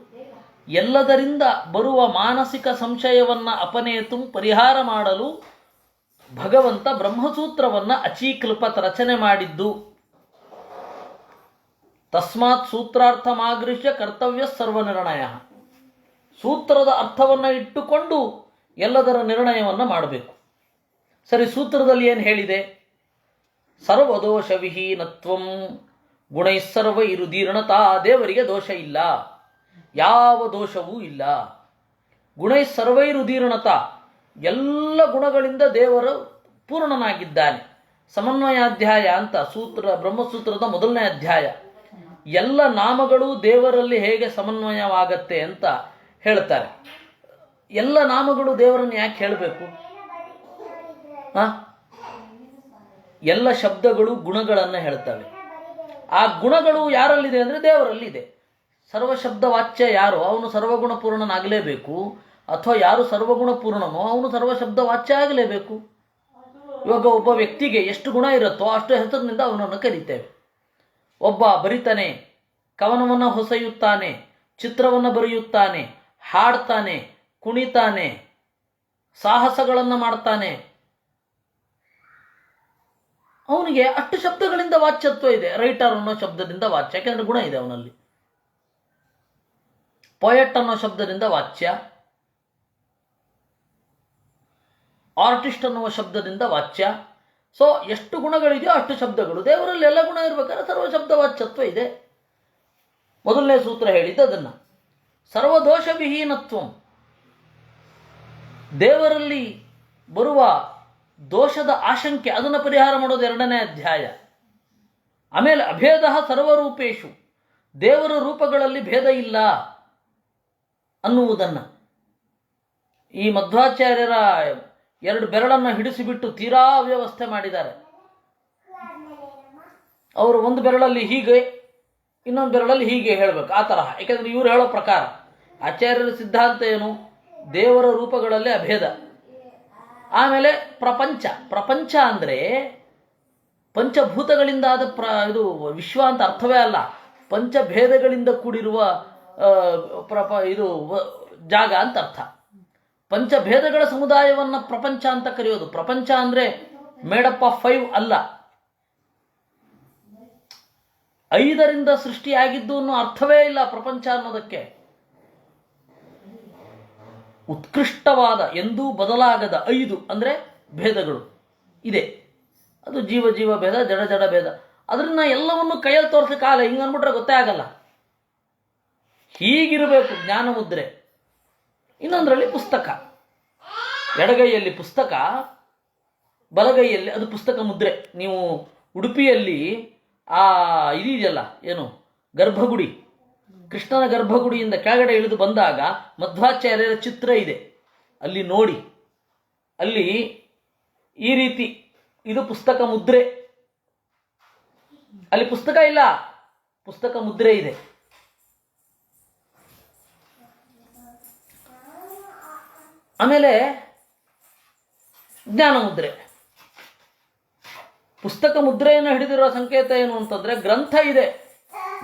ಎಲ್ಲದರಿಂದ ಬರುವ ಮಾನಸಿಕ ಸಂಶಯವನ್ನು ಅಪನೇತು ಪರಿಹಾರ ಮಾಡಲು ಭಗವಂತ ಬ್ರಹ್ಮಸೂತ್ರವನ್ನು ಅಚೀಕಲ್ಪತ್ ರಚನೆ ಮಾಡಿದ್ದು. ತಸ್ಮಾತ್ ಸೂತ್ರಾರ್ಥಮಾಗೃಹ್ಯ ಕರ್ತವ್ಯ ಸರ್ವನಿರ್ಣಯ. ಸೂತ್ರದ ಅರ್ಥವನ್ನು ಇಟ್ಟುಕೊಂಡು ಎಲ್ಲದರ ನಿರ್ಣಯವನ್ನು ಮಾಡಬೇಕು. ಸರಿ, ಸೂತ್ರದಲ್ಲಿ ಏನು ಹೇಳಿದೆ? ಸರ್ವದೋಷವಿಹೀನತ್ವಂ ಗುಣೈಸ್ಸರ್ವೈರುದೀರ್ಣತಾ. ದೇವರಿಗೆ ದೋಷ ಇಲ್ಲ, ಯಾವ ದೋಷವೂ ಇಲ್ಲ. ಗುಣೈಸ್ಸರ್ವೈರುದೀರ್ಣತಾ, ಎಲ್ಲ ಗುಣಗಳಿಂದ ದೇವರು ಪೂರ್ಣನಾಗಿದ್ದಾನೆ. ಸಮನ್ವಯಾಧ್ಯಾಯ ಅಂತ ಬ್ರಹ್ಮಸೂತ್ರದ ಮೊದಲನೇ ಅಧ್ಯಾಯ. ಎಲ್ಲ ನಾಮಗಳು ದೇವರಲ್ಲಿ ಹೇಗೆ ಸಮನ್ವಯವಾಗತ್ತೆ ಅಂತ ಹೇಳ್ತಾರೆ. ಎಲ್ಲ ನಾಮಗಳು ದೇವರನ್ನು ಯಾಕೆ ಹೇಳಬೇಕು? ಎಲ್ಲ ಶಬ್ದಗಳು ಗುಣಗಳನ್ನು ಹೇಳ್ತವೆ. ಆ ಗುಣಗಳು ಯಾರಲ್ಲಿದೆ ಅಂದರೆ ದೇವರಲ್ಲಿದೆ. ಸರ್ವಶಬ್ದ ವಾಚ್ಯ ಯಾರು ಅವನು ಸರ್ವಗುಣ ಪೂರ್ಣನಾಗಲೇಬೇಕು, ಅಥವಾ ಯಾರು ಸರ್ವಗುಣ ಪೂರ್ಣನೋ ಅವನು ಸರ್ವಶಬ್ದ ವಾಚ್ಯ ಆಗಲೇಬೇಕು. ಇವಾಗ ಒಬ್ಬ ವ್ಯಕ್ತಿಗೆ ಎಷ್ಟು ಗುಣ ಇರುತ್ತೋ ಅಷ್ಟು ಹೆಸರಿನಿಂದ ಅವನನ್ನು ಕರೀತೇವೆ. ಒಬ್ಬ ಬರಿತಾನೆ, ಕವನವನ್ನು ಹೊಸೆಯುತ್ತಾನೆ, ಚಿತ್ರವನ್ನು ಬರೆಯುತ್ತಾನೆ, ಹಾಡ್ತಾನೆ, ಕುಣಿತಾನೆ, ಸಾಹಸಗಳನ್ನು ಮಾಡ್ತಾನೆ, ಅವನಿಗೆ ಅಷ್ಟು ಶಬ್ದಗಳಿಂದ ವಾಚ್ಯತ್ವ ಇದೆ. ರೈಟರ್ ಅನ್ನೋ ಶಬ್ದದಿಂದ ವಾಚ್ಯ, ಯಾಕೆಂದ್ರೆ ಗುಣ ಇದೆ ಅವನಲ್ಲಿ. ಪೊಯೆಟ್ ಅನ್ನೋ ಶಬ್ದದಿಂದ ವಾಚ್ಯ, ಆರ್ಟಿಸ್ಟ್ ಅನ್ನುವ ಶಬ್ದದಿಂದ ವಾಚ್ಯ. ಸೊ ಎಷ್ಟು ಗುಣಗಳಿದೆಯೋ ಅಷ್ಟು ಶಬ್ದಗಳು. ದೇವರಲ್ಲಿ ಎಲ್ಲ ಗುಣ ಇರಬೇಕಾದ್ರೆ ಸರ್ವಶಬ್ದ ವಾಚ್ಯತ್ವ ಇದೆ. ಮೊದಲನೇ ಸೂತ್ರ ಹೇಳಿದ್ದು ಅದನ್ನು. ಸರ್ವದೋಷ ವಿಹೀನತ್ವಂ, ದೇವರಲ್ಲಿ ಬರುವ ದೋಷದ ಆಶಂಕೆ ಅದನ್ನು ಪರಿಹಾರ ಮಾಡೋದು 2ನೇ ಅಧ್ಯಾಯ. ಆಮೇಲೆ ಅಭೇದ ಸರ್ವರೂಪೇಶು, ದೇವರ ರೂಪಗಳಲ್ಲಿ ಭೇದ ಇಲ್ಲ ಅನ್ನುವುದನ್ನು. ಈ ಮಧ್ವಾಚಾರ್ಯರ 2 ಬೆರಳನ್ನು ಹಿಡಿಸಿಬಿಟ್ಟು ತೀರಾ ಅವ್ಯವಸ್ಥೆ ಮಾಡಿದ್ದಾರೆ. ಅವರು ಒಂದು ಬೆರಳಲ್ಲಿ ಹೀಗೆ, ಇನ್ನೊಂದು ಬೆರಳಲ್ಲಿ ಹೀಗೆ ಹೇಳಬೇಕು, ಆ ತರಹ. ಯಾಕೆಂದರೆ ಇವರು ಹೇಳೋ ಪ್ರಕಾರ ಆಚಾರ್ಯರ ಸಿದ್ಧಾಂತ ಏನು? ದೇವರ ರೂಪಗಳಲ್ಲಿ ಅಭೇದ. ಆಮೇಲೆ ಪ್ರಪಂಚ ಅಂದರೆ ಪಂಚಭೂತಗಳಿಂದ ಆದ ಇದು ವಿಶ್ವ ಅಂತ ಅರ್ಥವೇ ಅಲ್ಲ, ಪಂಚಭೇದಗಳಿಂದ ಕೂಡಿರುವ ಇದು ಜಾಗ ಅಂತ ಅರ್ಥ. ಪಂಚಭೇದಗಳ ಸಮುದಾಯವನ್ನು ಪ್ರಪಂಚ ಅಂತ ಕರೆಯೋದು. ಪ್ರಪಂಚ ಅಂದರೆ ಮೇಡಪ್ ಆಫ್ 5 ಅಲ್ಲ, 5ರಿಂದ ಸೃಷ್ಟಿಯಾಗಿದ್ದು ಅನ್ನೋ ಅರ್ಥವೇ ಇಲ್ಲ ಪ್ರಪಂಚ ಅನ್ನೋದಕ್ಕೆ. ಉತ್ಕೃಷ್ಟವಾದ, ಎಂದೂ ಬದಲಾಗದ 5 ಅಂದರೆ ಭೇದಗಳು ಇದೆ. ಅದು ಜೀವ ಭೇದ, ಜಡ ಭೇದ. ಅದನ್ನ ಎಲ್ಲವನ್ನು ಕೈಯಲ್ಲಿ ತೋರಿಸಕ್ಕಾಗಲ್ಲ. ಹಿಂಗೆ ಅಂದ್ಬಿಟ್ರೆ ಗೊತ್ತೇ ಆಗಲ್ಲ. ಹೀಗಿರಬೇಕು ಜ್ಞಾನ ಮುದ್ರೆ. ಇನ್ನೊಂದರಲ್ಲಿ ಪುಸ್ತಕ, ಎಡಗೈಯಲ್ಲಿ ಪುಸ್ತಕ, ಬಲಗೈಯಲ್ಲಿ ಅದು ಪುಸ್ತಕ ಮುದ್ರೆ. ನೀವು ಉಡುಪಿಯಲ್ಲಿ ಇದೆಯಲ್ಲ, ಏನು ಗರ್ಭಗುಡಿ, ಕೃಷ್ಣನ ಗರ್ಭಗುಡಿಯಿಂದ ಕೆಳಗಡೆ ಇಳಿದು ಬಂದಾಗ ಮಧ್ವಾಚಾರ್ಯರ ಚಿತ್ರ ಇದೆ, ಅಲ್ಲಿ ನೋಡಿ. ಅಲ್ಲಿ ಈ ರೀತಿ ಇದು ಪುಸ್ತಕ ಮುದ್ರೆ. ಅಲ್ಲಿ ಪುಸ್ತಕ ಇಲ್ಲ, ಪುಸ್ತಕ ಮುದ್ರೆ ಇದೆ. ಆಮೇಲೆ ಜ್ಞಾನ ಮುದ್ರೆ. ಪುಸ್ತಕ ಮುದ್ರೆಯನ್ನು ಹಿಡಿದಿರೋ ಸಂಕೇತ ಏನು ಅಂತಂದ್ರೆ ಗ್ರಂಥ ಇದೆ.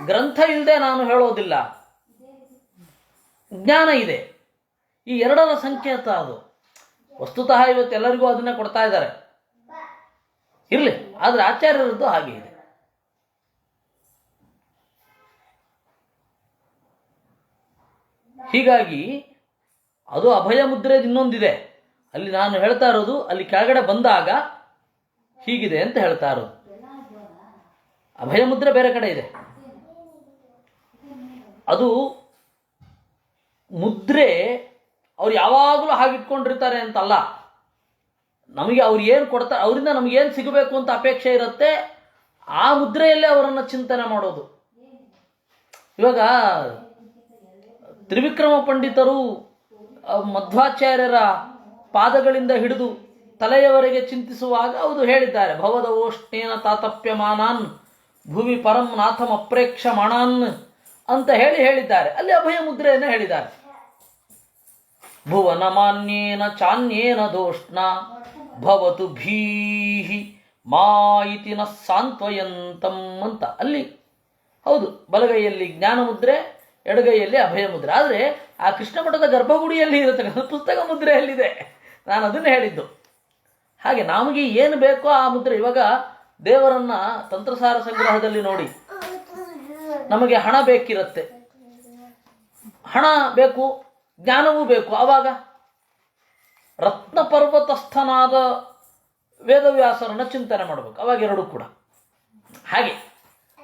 ಗ್ರಂಥ ಇಲ್ಲದೆ ನಾನು ಹೇಳೋದಿಲ್ಲ, ಜ್ಞಾನ ಇದೆ. ಈ 2ರ ಸಂಕೇತ ಅದು. ವಸ್ತುತಃ ಇವತ್ತು ಎಲ್ಲರಿಗೂ ಅದನ್ನೇ ಕೊಡ್ತಾ ಇದ್ದಾರೆ, ಇರಲಿ. ಆದರೆ ಆಚಾರ್ಯರದ್ದು ಹಾಗೆ ಇದೆ. ಹೀಗಾಗಿ ಅದು ಅಭಯ ಮುದ್ರೆ ಇನ್ನೊಂದಿದೆ. ಅಲ್ಲಿ ನಾನು ಹೇಳ್ತಾ ಇರೋದು ಅಲ್ಲಿ ಕೆಳಗಡೆ ಬಂದಾಗ ಹೀಗಿದೆ ಅಂತ ಹೇಳ್ತಾ ಇರೋದು. ಅಭಯ ಮುದ್ರೆ ಬೇರೆ ಕಡೆ ಇದೆ. ಅದು ಮುದ್ರೆ ಅವ್ರು ಯಾವಾಗಲೂ ಹಾಗಿಟ್ಕೊಂಡಿರ್ತಾರೆ ಅಂತಲ್ಲ. ನಮಗೆ ಅವ್ರು ಏನು ಕೊಡ್ತಾರೆ, ಅವರಿಂದ ನಮಗೇನು ಸಿಗಬೇಕು ಅಂತ ಅಪೇಕ್ಷೆ ಇರುತ್ತೆ, ಆ ಮುದ್ರೆಯಲ್ಲೇ ಅವರನ್ನು ಚಿಂತನೆ ಮಾಡೋದು. ಇವಾಗ ತ್ರಿವಿಕ್ರಮ ಪಂಡಿತರು ಮಧ್ವಾಚಾರ್ಯರ ಪಾದಗಳಿಂದ ಹಿಡಿದು ತಲೆಯವರೆಗೆ ಚಿಂತಿಸುವಾಗ ಹೌದು ಹೇಳಿದ್ದಾರೆ, ಭವದ ಓಷ್ಣೇನ ತಾತಪ್ಯಮಾನಾನ್ ಭೂಮಿ ಪರಂ ನಾಥಂ ಅಪ್ರೇಕ್ಷಮಾಣಾನ್ ಅಂತ ಹೇಳಿದ್ದಾರೆ. ಅಲ್ಲಿ ಅಭಯ ಮುದ್ರೆಯನ್ನು ಹೇಳಿದ್ದಾರೆ. ಭುವನ ಮಾನ್ಯೇನ ಚಾನ್ಯೇನ ದೋಷ್ಣ ಭವತು ಭೀಹಿ ಮಾಯಿತಿ ನ ಸಾಂತ್ವಯಂತಂ ಅಂತ. ಅಲ್ಲಿ ಹೌದು, ಬಲಗೈಯಲ್ಲಿ ಜ್ಞಾನ ಮುದ್ರೆ, ಎಡಗೈಯಲ್ಲಿ ಅಭಯ ಮುದ್ರೆ. ಆದರೆ ಆ ಕೃಷ್ಣ ಮಠದ ಗರ್ಭಗುಡಿಯಲ್ಲಿ ಇರತಕ್ಕಂಥ ಪುಸ್ತಕ ಮುದ್ರೆಯಲ್ಲಿದೆ. ನಾನು ಅದನ್ನು ಹೇಳಿದ್ದು. ಹಾಗೆ ನಮಗೆ ಏನು ಬೇಕೋ ಆ ಮುದ್ರೆ. ಇವಾಗ ದೇವರನ್ನ ತಂತ್ರಸಾರ ಸಂಗ್ರಹದಲ್ಲಿ ನೋಡಿ, ನಮಗೆ ಹಣ ಬೇಕಿರುತ್ತೆ, ಹಣ ಬೇಕು, ಜ್ಞಾನವೂ ಬೇಕು. ಆವಾಗ ರತ್ನ ಪರ್ವತಸ್ಥನಾದ ವೇದವ್ಯಾಸರನ್ನ ಚಿಂತನೆ ಮಾಡಬೇಕು. ಅವಾಗ 2 ಕೂಡ ಹಾಗೆ.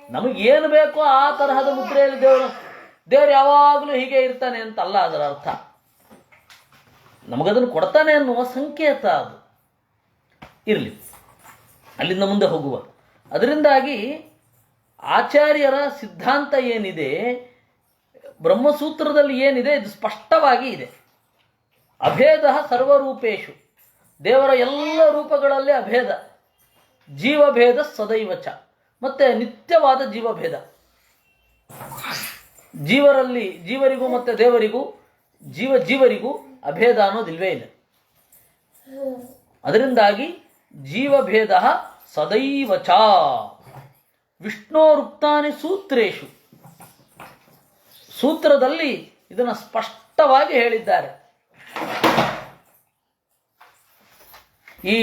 ನಮಗೇನು ಬೇಕೋ ಆ ತರಹದ ಮುದ್ರೆಯಲ್ಲಿ ದೇವರು ಯಾವಾಗಲೂ ಹೀಗೆ ಇರ್ತಾನೆ ಅಂತಲ್ಲ ಅದರ ಅರ್ಥ. ನಮಗದನ್ನು ಕೊಡ್ತಾನೆ ಅನ್ನುವ ಸಂಕೇತ ಅದು. ಇರಲಿ, ಅಲ್ಲಿಂದ ಮುಂದೆ ಹೋಗುವ. ಅದರಿಂದಾಗಿ ಆಚಾರ್ಯರ ಸಿದ್ಧಾಂತ ಏನಿದೆ, ಬ್ರಹ್ಮಸೂತ್ರದಲ್ಲಿ ಏನಿದೆ, ಇದು ಸ್ಪಷ್ಟವಾಗಿ ಇದೆ. ಅಭೇದ ಸರ್ವರೂಪೇಶು, ದೇವರ ಎಲ್ಲ ರೂಪಗಳಲ್ಲಿ ಅಭೇದ. ಜೀವಭೇದ ಸದೈವಚ, ಮತ್ತೆ ನಿತ್ಯವಾದ ಜೀವಭೇದ. ಜೀವರಿಗೂ ಮತ್ತು ದೇವರಿಗೂ, ಜೀವರಿಗೂ ಅಭೇದ ಅನ್ನೋದಿಲ್ವೇ ಇಲ್ಲ. ಅದರಿಂದಾಗಿ ಜೀವಭೇದ ಸದೈವಚ. ವಿಷ್ಣೋರುಕ್ತಾನಿ ಸೂತ್ರೇಶು, ಸೂತ್ರದಲ್ಲಿ ಇದನ್ನು ಸ್ಪಷ್ಟವಾಗಿ ಹೇಳಿದ್ದಾರೆ. ಈ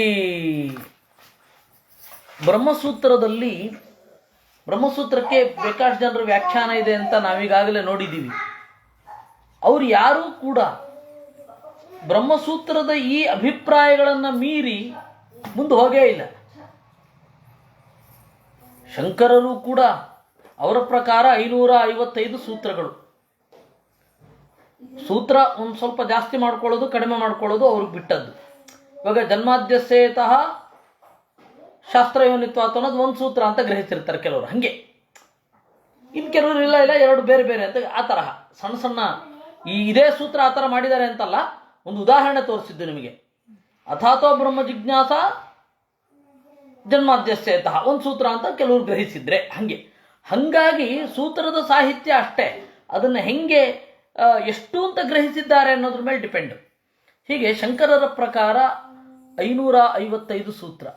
ಬ್ರಹ್ಮಸೂತ್ರಕ್ಕೆ ಬೇಕಾಷ್ಟು ಜನರ ವ್ಯಾಖ್ಯಾನ ಇದೆ ಅಂತ ನಾವೀಗಾಗಲೇ ನೋಡಿದ್ದೀವಿ. ಅವರು ಯಾರೂ ಕೂಡ ಬ್ರಹ್ಮಸೂತ್ರದ ಈ ಅಭಿಪ್ರಾಯಗಳನ್ನು ಮೀರಿ ಮುಂದೆ ಹೋಗೇ ಇಲ್ಲ. ಶಂಕರರು ಕೂಡ ಅವರ ಪ್ರಕಾರ 555 ಸೂತ್ರಗಳು. ಸೂತ್ರ ಒಂದು ಸ್ವಲ್ಪ ಜಾಸ್ತಿ ಮಾಡ್ಕೊಳ್ಳೋದು ಕಡಿಮೆ ಮಾಡ್ಕೊಳ್ಳೋದು ಅವ್ರಿಗೆ ಬಿಟ್ಟದ್ದು. ಇವಾಗ ಜನ್ಮಾದ್ಯಸ್ಯೇತಃ ಶಾಸ್ತ್ರಯೋನಿತ್ವಾತ್ ಅನ್ನೋದು ಒಂದು ಸೂತ್ರ ಅಂತ ಗ್ರಹಿಸಿರ್ತಾರೆ ಕೆಲವರು, ಹಾಗೆ. ಇನ್ನು ಕೆಲವರು ಇಲ್ಲ 2 ಬೇರೆ ಬೇರೆ ಅಂತ. ಆ ತರಹ ಸಣ್ಣ ಇದೇ ಸೂತ್ರ ಆ ಥರ ಮಾಡಿದ್ದಾರೆ ಅಂತಲ್ಲ, ಒಂದು ಉದಾಹರಣೆ ತೋರಿಸಿದ್ದು ನಿಮಗೆ. ಅಥಾತೋ ಬ್ರಹ್ಮ ಜಿಜ್ಞಾಸ ಜನ್ಮಾದ್ಯಸ್ಯೇತಃ ಒಂದು ಸೂತ್ರ ಅಂತ ಕೆಲವರು ಗ್ರಹಿಸಿದ್ರೆ ಹಾಗಾಗಿ ಸೂತ್ರದ ಸಾಹಿತ್ಯ ಅಷ್ಟೇ, ಅದನ್ನು ಹೆಂಗೆ ಎಷ್ಟು ಅಂತ ಗ್ರಹಿಸಿದ್ದಾರೆ ಅನ್ನೋದ್ರ ಮೇಲೆ ಡಿಪೆಂಡ್. ಹೀಗೆ ಶಂಕರರ ಪ್ರಕಾರ 555 ಸೂತ್ರ.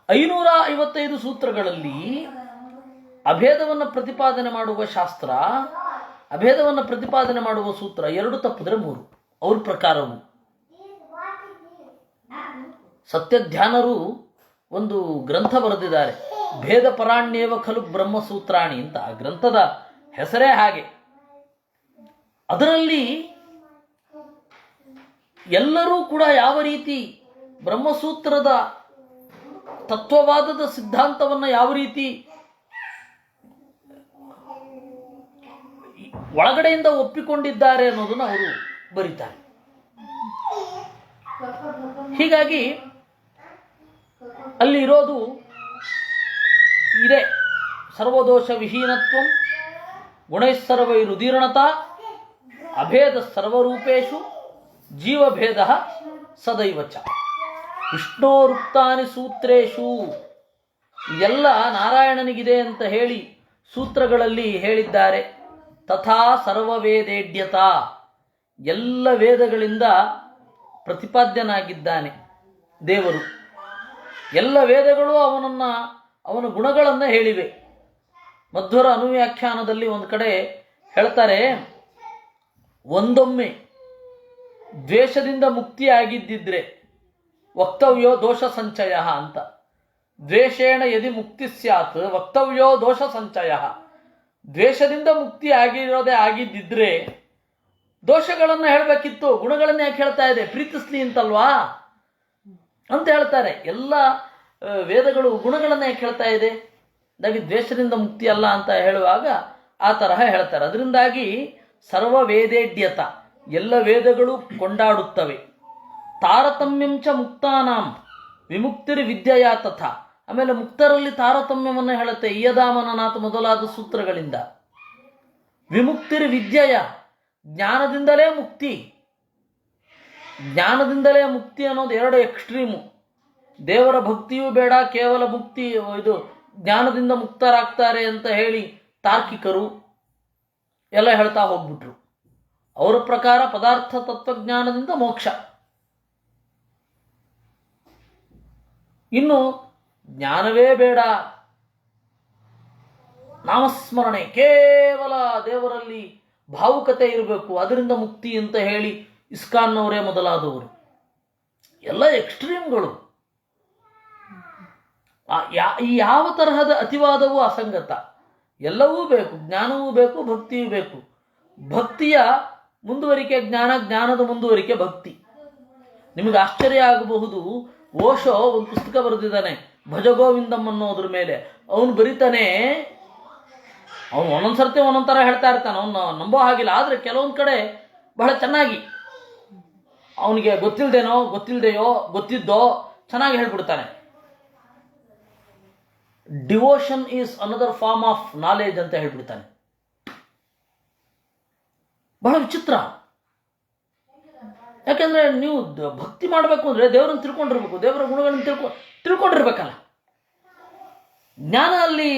555 ಸೂತ್ರಗಳಲ್ಲಿ ಅಭೇದವನ್ನು ಪ್ರತಿಪಾದನೆ ಮಾಡುವ ಶಾಸ್ತ್ರ, ಅಭೇದವನ್ನು ಪ್ರತಿಪಾದನೆ ಮಾಡುವ ಸೂತ್ರ 2 ತಪ್ಪಿದ್ರೆ 3 ಅವ್ರ ಪ್ರಕಾರವು. ಸತ್ಯಧ್ಯಾನರು ಒಂದು ಗ್ರಂಥ ಬರೆದಿದ್ದಾರೆ, ಭೇದ ಪರಾಣ್ಯೇವ ಖಲು ಬ್ರಹ್ಮಸೂತ್ರಾಣಿ ಅಂತ. ಆ ಗ್ರಂಥದ ಹೆಸರೇ ಹಾಗೆ. ಅದರಲ್ಲಿ ಎಲ್ಲರೂ ಕೂಡ ಯಾವ ರೀತಿ ಬ್ರಹ್ಮಸೂತ್ರದ ತತ್ವವಾದದ ಸಿದ್ಧಾಂತವನ್ನು ಯಾವ ರೀತಿ ಒಳಗಡೆಯಿಂದ ಒಪ್ಪಿಕೊಂಡಿದ್ದಾರೆ ಅನ್ನೋದನ್ನು ಅವರು ಬರೀತಾರೆ. ಹೀಗಾಗಿ ಅಲ್ಲಿ ಇರೋದು ಇದೆ, ಸರ್ವದೋಷ ವಿಹೀನತ್ವಂ, ಗುಣೈಸ್ಸರ್ವೈರುದೀರ್ಣತಾ, ಅಭೇದ ಸರ್ವರೂಪೇಶು, ಜೀವಭೇದ ಸದೈವಚ, ವಿಷ್ಣೋರುಕ್ತಾನಿ ಸೂತ್ರೇಶು. ಎಲ್ಲ ನಾರಾಯಣನಿಗಿದೆ ಅಂತ ಹೇಳಿ ಸೂತ್ರಗಳಲ್ಲಿ ಹೇಳಿದ್ದಾರೆ. ತಥಾ ಸರ್ವವೇದೇಡ್ಯತ, ಎಲ್ಲ ವೇದಗಳಿಂದ ಪ್ರತಿಪಾದ್ಯನಾಗಿದ್ದಾನೆ ದೇವರು. ಎಲ್ಲ ವೇದಗಳು ಅವನ ಗುಣಗಳನ್ನು ಹೇಳಿವೆ. ಮಧ್ವರ ಅನುವ್ಯಾಖ್ಯಾನದಲ್ಲಿ ಒಂದು ಕಡೆ ಹೇಳ್ತಾರೆ, ಒಂದೊಮ್ಮೆ ದ್ವೇಷದಿಂದ ಮುಕ್ತಿಯಾಗಿದ್ದಿದ್ರೆ ವಕ್ತವ್ಯೋ ದೋಷ ಸಂಚಯ ಅಂತ. ದ್ವೇಷೇಣ ಯದಿ ಮುಕ್ತಿ ಸ್ಯಾತ್ ವಕ್ತವ್ಯೋ ದೋಷ ಸಂಚಯ. ದ್ವೇಷದಿಂದ ಮುಕ್ತಿ ಆಗಿದ್ದಿದ್ರೆ ದೋಷಗಳನ್ನು ಹೇಳಬೇಕಿತ್ತು, ಗುಣಗಳನ್ನು ಯಾಕೆ ಹೇಳ್ತಾ ಇದೆ, ಪ್ರೀತಿಸ್ಲಿ ಅಂತಲ್ವಾ ಅಂತ ಹೇಳ್ತಾರೆ. ಎಲ್ಲ ವೇದಗಳು ಗುಣಗಳನ್ನು ಯಾಕೆ ಹೇಳ್ತಾ ಇದೆ, ಅದಾಗಿ ದ್ವೇಷದಿಂದ ಮುಕ್ತಿ ಅಲ್ಲ ಅಂತ ಹೇಳುವಾಗ ಆ ತರಹ ಹೇಳ್ತಾರೆ. ಅದರಿಂದಾಗಿ ಸರ್ವ ವೇದೇಡ್ಯತ, ಎಲ್ಲ ವೇದಗಳು ಕೊಂಡಾಡುತ್ತವೆ. ತಾರತಮ್ಯಂಚ ಮುಕ್ತಾನಾಂ ವಿಮುಕ್ತಿರ್ ವಿದ್ಯೆಯ ತಥ. ಆಮೇಲೆ ಮುಕ್ತರಲ್ಲಿ ತಾರತಮ್ಯವನ್ನು ಹೇಳುತ್ತೆ ಇಯದಾಮನನಾಥ ಮೊದಲಾದ ಸೂತ್ರಗಳಿಂದ. ವಿಮುಕ್ತಿರ್ ವಿದ್ಯೆಯ, ಜ್ಞಾನದಿಂದಲೇ ಮುಕ್ತಿ. ಜ್ಞಾನದಿಂದಲೇ ಮುಕ್ತಿ ಅನ್ನೋದು 2 ಎಕ್ಸ್ಟ್ರೀಮು. ದೇವರ ಭಕ್ತಿಯೂ ಬೇಡ, ಕೇವಲ ಮುಕ್ತಿ, ಇದು ಜ್ಞಾನದಿಂದ ಮುಕ್ತರಾಗ್ತಾರೆ ಅಂತ ಹೇಳಿ ತಾರ್ಕಿಕರು ಎಲ್ಲ ಹೇಳ್ತಾ ಹೋಗ್ಬಿಟ್ರು. ಅವರ ಪ್ರಕಾರ ಪದಾರ್ಥ ತತ್ವಜ್ಞಾನದಿಂದ ಮೋಕ್ಷ. ಇನ್ನು ಜ್ಞಾನವೇ ಬೇಡ, ನಾಮಸ್ಮರಣೆ, ಕೇವಲ ದೇವರಲ್ಲಿ ಭಾವುಕತೆ ಇರಬೇಕು, ಅದರಿಂದ ಮುಕ್ತಿ ಅಂತ ಹೇಳಿ ಇಸ್ಕಾನ್ನವರೇ ಮೊದಲಾದವರು. ಎಲ್ಲ ಎಕ್ಸ್ಟ್ರೀಮ್ಗಳು. ಯಾವ ತರಹದ ಅತಿವಾದವೂ ಅಸಂಗತ. ಎಲ್ಲವೂ ಬೇಕು, ಜ್ಞಾನವೂ ಬೇಕು, ಭಕ್ತಿಯೂ ಬೇಕು. ಭಕ್ತಿಯ ಮುಂದುವರಿಕೆ ಜ್ಞಾನ, ಜ್ಞಾನದ ಮುಂದುವರಿಕೆ ಭಕ್ತಿ. ನಿಮಗೆ ಆಶ್ಚರ್ಯ ಆಗಬಹುದು, ಓಶೋ ಒಂದು ಪುಸ್ತಕ ಬರೆದಿದ್ದಾನೆ ಭಜಗೋವಿಂದಂ ಅನ್ನೋದ್ರ ಮೇಲೆ. ಅವನು ಬರೀತಾನೆ, ಅವನು ಒಂದೊಂದ್ಸರ್ತಿ ಒಂದೊಂದು ಥರ ಹೇಳ್ತಾ ಇರ್ತಾನೆ, ಅವನು ನಂಬೋ ಹಾಗಿಲ್ಲ. ಆದರೆ ಕೆಲವೊಂದು ಕಡೆ ಬಹಳ ಚೆನ್ನಾಗಿ ಅವನಿಗೆ ಗೊತ್ತಿಲ್ಲದೇಯೋ ಗೊತ್ತಿದ್ದೋ ಚೆನ್ನಾಗಿ ಹೇಳ್ಬಿಡ್ತಾನೆ. Devotion is another form of knowledge ಅಂತ ಹೇಳ್ಬಿಡ್ತಾನೆ. ಬಹಳ ವಿಚಿತ್ರ. ಯಾಕೆಂದ್ರೆ ನೀವು ಭಕ್ತಿ ಮಾಡಬೇಕು ಅಂದರೆ ದೇವರನ್ನು ತಿಳ್ಕೊಂಡಿರ್ಬೇಕು, ದೇವರ ಗುಣಗಳನ್ನು ತಿಳ್ಕೊಂಡಿರ್ಬೇಕಲ್ಲ. ಜ್ಞಾನ ಅಲ್ಲಿ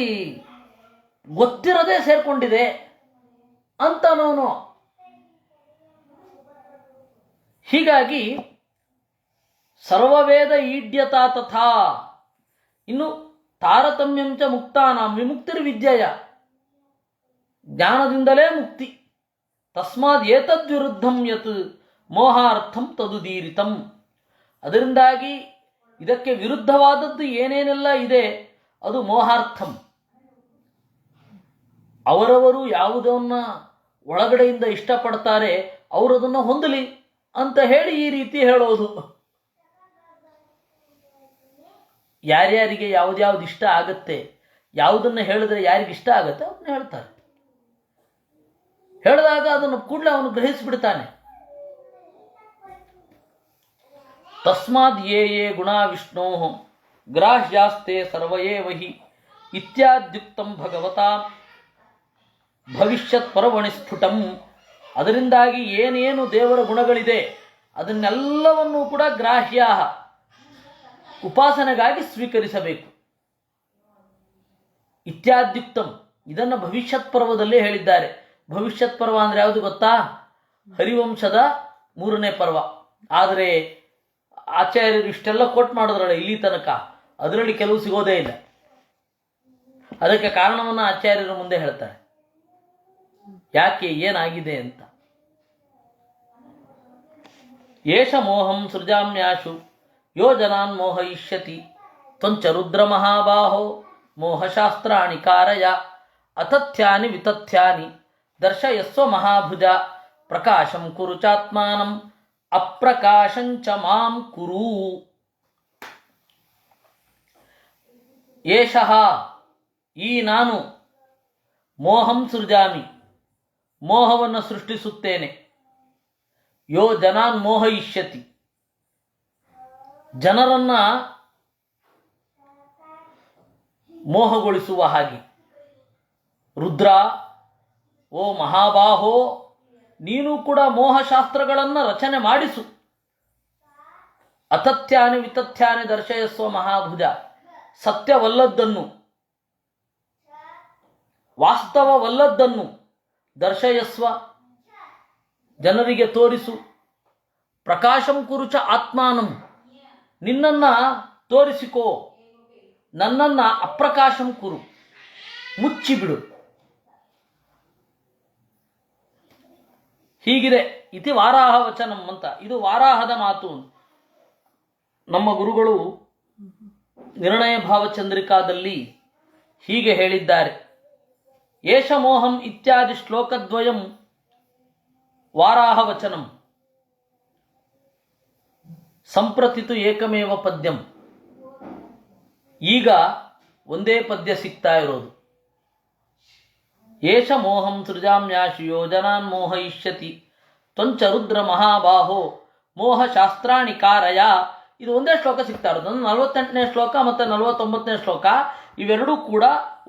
ಗೊತ್ತಿರದೇ ಸೇರ್ಕೊಂಡಿದೆ ಅಂತನೋನು. ಹೀಗಾಗಿ ಸರ್ವವೇದ ಈಡ್ಯತಾ ತಥಾ. ಇನ್ನು ತಾರತಮ್ಯಂಚ ಮುಕ್ತಾನಾಂ ವಿಮುಕ್ತಿರ್ವಿದ್ಯೆಯ, ಜ್ಞಾನದಿಂದಲೇ ಮುಕ್ತಿ. ತಸ್ಮಾದ್ ಏತದ್ವಿರುದ್ಧಂ ಯತ್ ಮೋಹಾರ್ಥಂ ತದುದೀರಿತಂ. ಅದರಿಂದಾಗಿ ಇದಕ್ಕೆ ವಿರುದ್ಧವಾದದ್ದು ಏನೇನೆಲ್ಲ ಇದೆ ಅದು ಮೋಹಾರ್ಥಂ. ಅವರವರು ಯಾವುದನ್ನ ಒಳಗಡೆಯಿಂದ ಇಷ್ಟಪಡ್ತಾರೆ ಅವರದನ್ನು ಹೊಂದಲಿ ಅಂತ ಹೇಳಿ ಈ ರೀತಿ ಹೇಳೋದು. ಯಾರ್ಯಾರಿಗೆ ಯಾವ್ದ್ಯಾವ್ದು ಇಷ್ಟ ಆಗತ್ತೆ, ಯಾವುದನ್ನು ಹೇಳಿದ್ರೆ ಯಾರಿಗೆ ಇಷ್ಟ ಆಗತ್ತೆ ಅದನ್ನ ಹೇಳ್ತಾರೆ. ಹೇಳಿದಾಗ ಅದನ್ನು ಕೂಡಲೇ ಅವನು ಗ್ರಹಿಸಿಬಿಡ್ತಾನೆ. ತಸ್ಮಾದ್ ಯೇ ಯೇ ಗುಣಾ ವಿಷ್ಣೋ ಗ್ರಾಹ್ಯಾಸ್ತೆ ಸರ್ವಯೇವ ಹಿ ಇತ್ಯಾದ್ಯುಕ್ತಂ ಭಗವತಾ ಭವಿಷ್ಯತ್ ಪರವಣಿ ಸ್ಫುಟಂ. ಅದರಿಂದಾಗಿ ಏನೇನು ದೇವರ ಗುಣಗಳಿದೆ ಅದನ್ನೆಲ್ಲವನ್ನೂ ಕೂಡ ಗ್ರಾಹ್ಯ ಉಪಾಸನೆಗಾಗಿ ಸ್ವೀಕರಿಸಬೇಕು. ಇತ್ಯಾದ್ಯುಕ್ತಂ, ಇದನ್ನು ಭವಿಷ್ಯತ್ ಪರ್ವದಲ್ಲಿ ಹೇಳಿದ್ದಾರೆ. ಭವಿಷ್ಯತ್ ಪರ್ವ ಅಂದರೆ ಯಾವುದು ಗೊತ್ತಾ? ಹರಿವಂಶದ 3ನೇ ಪರ್ವ. ಆದರೆ ಆಚಾರ್ಯರು ಇಷ್ಟೆಲ್ಲ ಕೋಟ್ ಮಾಡಿದ್ರಲ್ಲ ಇಲ್ಲಿ ತನಕ, ಅದರಲ್ಲಿ ಕೆಲವು ಸಿಗೋದೇ ಇಲ್ಲ. ಅದಕ್ಕೆ ಕಾರಣವನ್ನು ಆಚಾರ್ಯರು ಮುಂದೆ ಹೇಳ್ತಾರೆ, ಯಾಕೆ ಏನಾಗಿದೆ ಅಂತ. ಏಷ ಮೋಹಂ ಸೃಜಾಮ್ಯಾಶು ಯೋಜನಾನ್ ಮೋಹಯಿಷ್ಯತಿ ತ್ವಂಚ ರುದ್ರ ಮಹಾಬಾಹೋ ಮೋಹಶಾಸ್ತ್ರಾಣಿ ಕಾರಯ ಅತಥ್ಯಾನಿ ವಿತಥ್ಯಾನಿ ದರ್ಶಯಸ್ವ ಮಹಾಭುಜ ಪ್ರಕಾಶಂ ಕುರು ಚಾತ್ಮಾನಂ ಅಪ್ರಕಾಶಂಚ ಮಾಂ ಕುರು. ಏಷಃ, ಈ ನಾನು, ಮೋಹಂ ಸೃಜಾಮಿ, ಮೋಹವನ್ನು ಸೃಷ್ಟಿಸುತ್ತೇನೆ. ಯೋ ಜನಾನ್ ಮೋಹಯಿಷ್ಯತಿ, ಜನರನ್ನ ಮೋಹಗೊಳಿಸುವ ಹಾಗೆ. ರುದ್ರ, ಓ ಮಹಾಬಾಹೋ, ನೀನು ಕೂಡ ಮೋಹಶಾಸ್ತ್ರಗಳನ್ನು ರಚನೆ ಮಾಡಿಸು. ಅತಥ್ಯಾನಿ ವಿತಥ್ಯಾನಿ ದರ್ಶಯಸ್ವ ಮಹಾಭುಜ, ಸತ್ಯವಲ್ಲದ್ದನ್ನು ವಾಸ್ತವವಲ್ಲದ್ದನ್ನು ದರ್ಶಯಸ್ವ, ಜನರಿಗೆ ತೋರಿಸು. ಪ್ರಕಾಶಂ ಕುರುಚ ಆತ್ಮಾನಂ, ನಿನ್ನನ್ನು ತೋರಿಸಿಕೋ. ನನ್ನನ್ನು ಅಪ್ರಕಾಶಂ ಕುರು, ಮುಚ್ಚಿಬಿಡು. ಹೀಗಿದೆ. ಇತಿ ವಾರಾಹ ವಚನಂ ಅಂತ, ಇದು ವಾರಾಹದ ಮಾತು. ನಮ್ಮ ಗುರುಗಳು ನಿರ್ಣಯ ಭಾವಚಂದ್ರಿಕಾದಲ್ಲಿ ಹೀಗೆ ಹೇಳಿದ್ದಾರೆ. ಏಷ ಮೋಹಂ ಇತ್ಯಾದಿ ಶ್ಲೋಕದ್ವಯಂ ವಾರಾಹ ವಚನಂ ಸಂಪ್ರತಿತು ಏಕಮೇವ ಪದ್ಯಂ. ಈಗ ಒಂದೇ ಪದ್ಯ ಸಿಗ್ತಾ ಇರೋದು. ಏಷ ಮೋಹಂ ಸೃಜಾಮ್ಯಾಶು ಯೋಜನಾನ್ ಮೋಹಯಿಷ್ಯತಿ ತ್ವಂಚ ರುದ್ರ ಮಹಾಬಾಹೋ ಮೋಹಶಾಸ್ತ್ರಾಣಿ ಕಾರಯ. ಇದು ಒಂದೇ ಶ್ಲೋಕ ಸಿಗ್ತಾ ಇರೋದು. 48ನೇ ಶ್ಲೋಕ ಮತ್ತು 49ನೇ ಶ್ಲೋಕ ಇವೆರಡೂ ಕೂಡ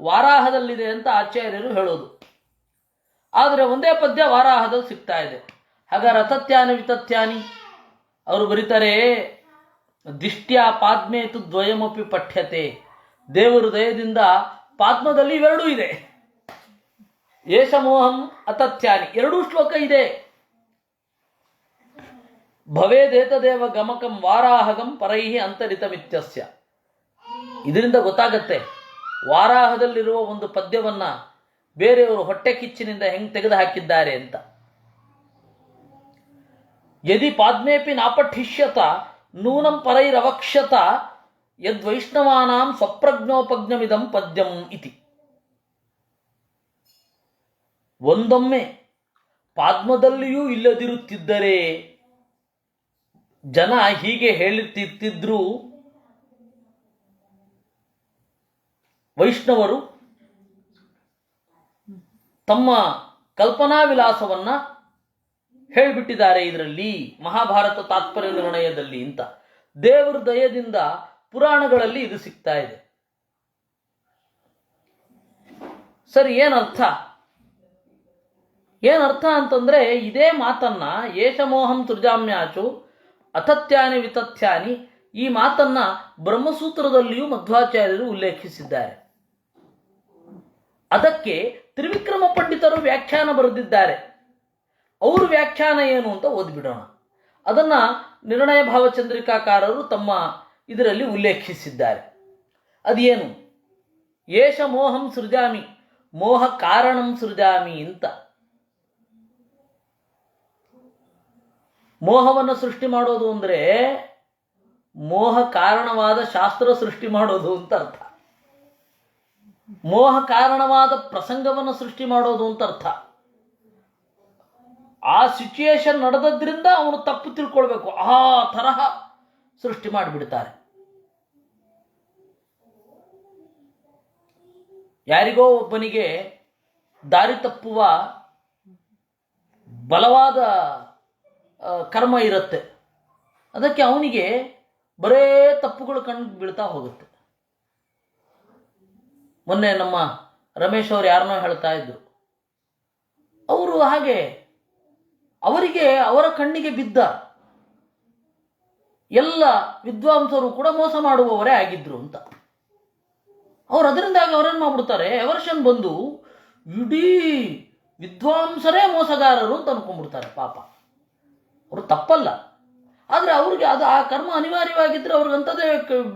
ವಾರಾಹದಲ್ಲಿದೆ ಅಂತ ಆಚಾರ್ಯರು ಹೇಳೋದು. ಆದರೆ ಒಂದೇ ಪದ್ಯ ವಾರಾಹದಲ್ಲಿ ಸಿಗ್ತಾ ಇದೆ. ಹಾಗಾದ್ರೆ ಅತಥ್ಯಾನಿ ವಿತಥ್ಯಾನಿ ಅವರು ಬರೀತಾರೆ, ದಿಷ್ಟ್ಯ ಪಾದ್ಮೇತು ದ್ವಯಮಪಿ ಪಠ್ಯತೆ. ದೇವರು ದಯದಿಂದ ಪಾದ್ಮದಲ್ಲಿ ಇವೆರಡೂ ಇದೆ. ಏಷ ಮೋಹಂ ಅತಥ್ಯಾನಿ, ಎರಡೂ ಶ್ಲೋಕ ಇದೆ. ಭವೇದೇತದೇವ ಗಮಕಂ ವಾರಾಹಗಂ ಪರೈಹಿ ಅಂತರಿತಮಿತ್ಯಸ್ಯ. ಇದರಿಂದ ಗೊತ್ತಾಗತ್ತೆ ವಾರಾಹದಲ್ಲಿರುವ ಒಂದು ಪದ್ಯವನ್ನ ಬೇರೆಯವರು ಹೊಟ್ಟೆ ಕಿಚ್ಚಿನಿಂದ ಹೆಂಗೆ ತೆಗೆದು ಹಾಕಿದ್ದಾರೆ ಅಂತ. ಯದಿ ಪಾದ್ಮೇಪಿ ನಾಪಠಿಷ್ಯತ ನೂನಂ ಪರೈರವಕ್ಷ್ಯತ ಯದ್ವೈಷ್ಣವಾನಾಂ ಸ್ವಪ್ರಜ್ಞೋಪಜ್ಞಮಿದಂ ಪದ್ಯಂ ಇತಿ. ಒಂದೊಮ್ಮೆ ಪಾದ್ಮದಲ್ಲಿಯೂ ಇಲ್ಲದಿರುತ್ತಿದ್ದರೆ ಜನ ಹೀಗೆ ಹೇಳುತ್ತಿದ್ದರು. ವೈಷ್ಣವರು ತಮ್ಮ ಕಲ್ಪನಾ ವಿಲಾಸವನ್ನ ಹೇಳಿಬಿಟ್ಟಿದ್ದಾರೆ ಇದರಲ್ಲಿ ಮಹಾಭಾರತ ತಾತ್ಪರ್ಯ ನಿರ್ಣಯದಲ್ಲಿ ಅಂತ. ದೇವರ ದಯದಿಂದ ಪುರಾಣಗಳಲ್ಲಿ ಇದು ಸಿಗ್ತಾ ಇದೆ. ಸರಿ, ಏನರ್ಥ? ಏನರ್ಥ ಅಂತಂದರೆ ಇದೇ ಮಾತನ್ನು ಏಷಮೋಹಂ ಸೃಜಾಮ್ಯಾಚು ಅತತ್ಯಾನಿ ವಿತಥ್ಯಾನಿ, ಈ ಮಾತನ್ನು ಬ್ರಹ್ಮಸೂತ್ರದಲ್ಲಿಯೂ ಮಧ್ವಾಚಾರ್ಯರು ಉಲ್ಲೇಖಿಸಿದ್ದಾರೆ. ಅದಕ್ಕೆ ತ್ರಿವಿಕ್ರಮ ಪಂಡಿತರು ವ್ಯಾಖ್ಯಾನ ಬರೆದಿದ್ದಾರೆ. ಅವರು ವ್ಯಾಖ್ಯಾನ ಏನು ಅಂತ ಓದ್ಬಿಡೋಣ. ಅದನ್ನು ನಿರ್ಣಯ ಭಾವಚಂದ್ರಿಕಾಕಾರರು ತಮ್ಮ ಇದರಲ್ಲಿ ಉಲ್ಲೇಖಿಸಿದ್ದಾರೆ. ಅದೇನು? ಏಷ ಮೋಹಂ ಸೃಜಾಮಿ, ಮೋಹ ಕಾರಣಂ ಸೃಜಾಮಿ ಅಂತ. ಮೋಹವನ್ನು ಸೃಷ್ಟಿ ಮಾಡೋದು ಅಂದರೆ ಮೋಹ ಕಾರಣವಾದ ಶಾಸ್ತ್ರ ಸೃಷ್ಟಿ ಮಾಡೋದು ಅಂತ ಅರ್ಥ. ಮೋಹ ಕಾರಣವಾದ ಪ್ರಸಂಗವನ್ನು ಸೃಷ್ಟಿ ಮಾಡೋದು ಅಂತ ಅರ್ಥ. ಆ ಸಿಚುಯೇಷನ್ ನಡೆದದ್ರಿಂದ ಅವನು ತಪ್ಪು ತಿಳ್ಕೊಳ್ಬೇಕು, ಆ ತರಹ ಸೃಷ್ಟಿ ಮಾಡಿಬಿಡ್ತಾರೆ. ಯಾರಿಗೋ ಒಬ್ಬನಿಗೆ ದಾರಿ ತಪ್ಪುವ ಬಲವಾದ ಕರ್ಮ ಇರುತ್ತೆ, ಅದಕ್ಕೆ ಅವನಿಗೆ ಬರೇ ತಪ್ಪುಗಳು ಕಂಡು ಬೀಳ್ತಾ ಹೋಗುತ್ತೆ. ಮೊನ್ನೆ ನಮ್ಮ ರಮೇಶ್ ಅವರು ಯಾರನ್ನೋ ಹೇಳ್ತಾ ಇದ್ರು, ಅವರು ಹಾಗೆ ಅವರಿಗೆ ಅವರ ಕಣ್ಣಿಗೆ ಬಿದ್ದ ಎಲ್ಲ ವಿದ್ವಾಂಸರು ಕೂಡ ಮೋಸ ಮಾಡುವವರೇ ಆಗಿದ್ರು ಅಂತ. ಅವ್ರು ಅದರಿಂದಾಗಿ ಅವರೇನು ಮಾಡ್ಬಿಡ್ತಾರೆ, ಎವರ್ಷನ್ ಬಂದು ಇಡೀ ವಿದ್ವಾಂಸರೇ ಮೋಸಗಾರರು ಅಂತ ಅನ್ಕೊಂಡ್ಬಿಡ್ತಾರೆ. ಪಾಪ, ಅವರು ತಪ್ಪಲ್ಲ, ಆದರೆ ಅವ್ರಿಗೆ ಅದು ಆ ಕರ್ಮ ಅನಿವಾರ್ಯವಾಗಿದ್ದರೆ ಅವ್ರಿಗಂಥದ್ದೇ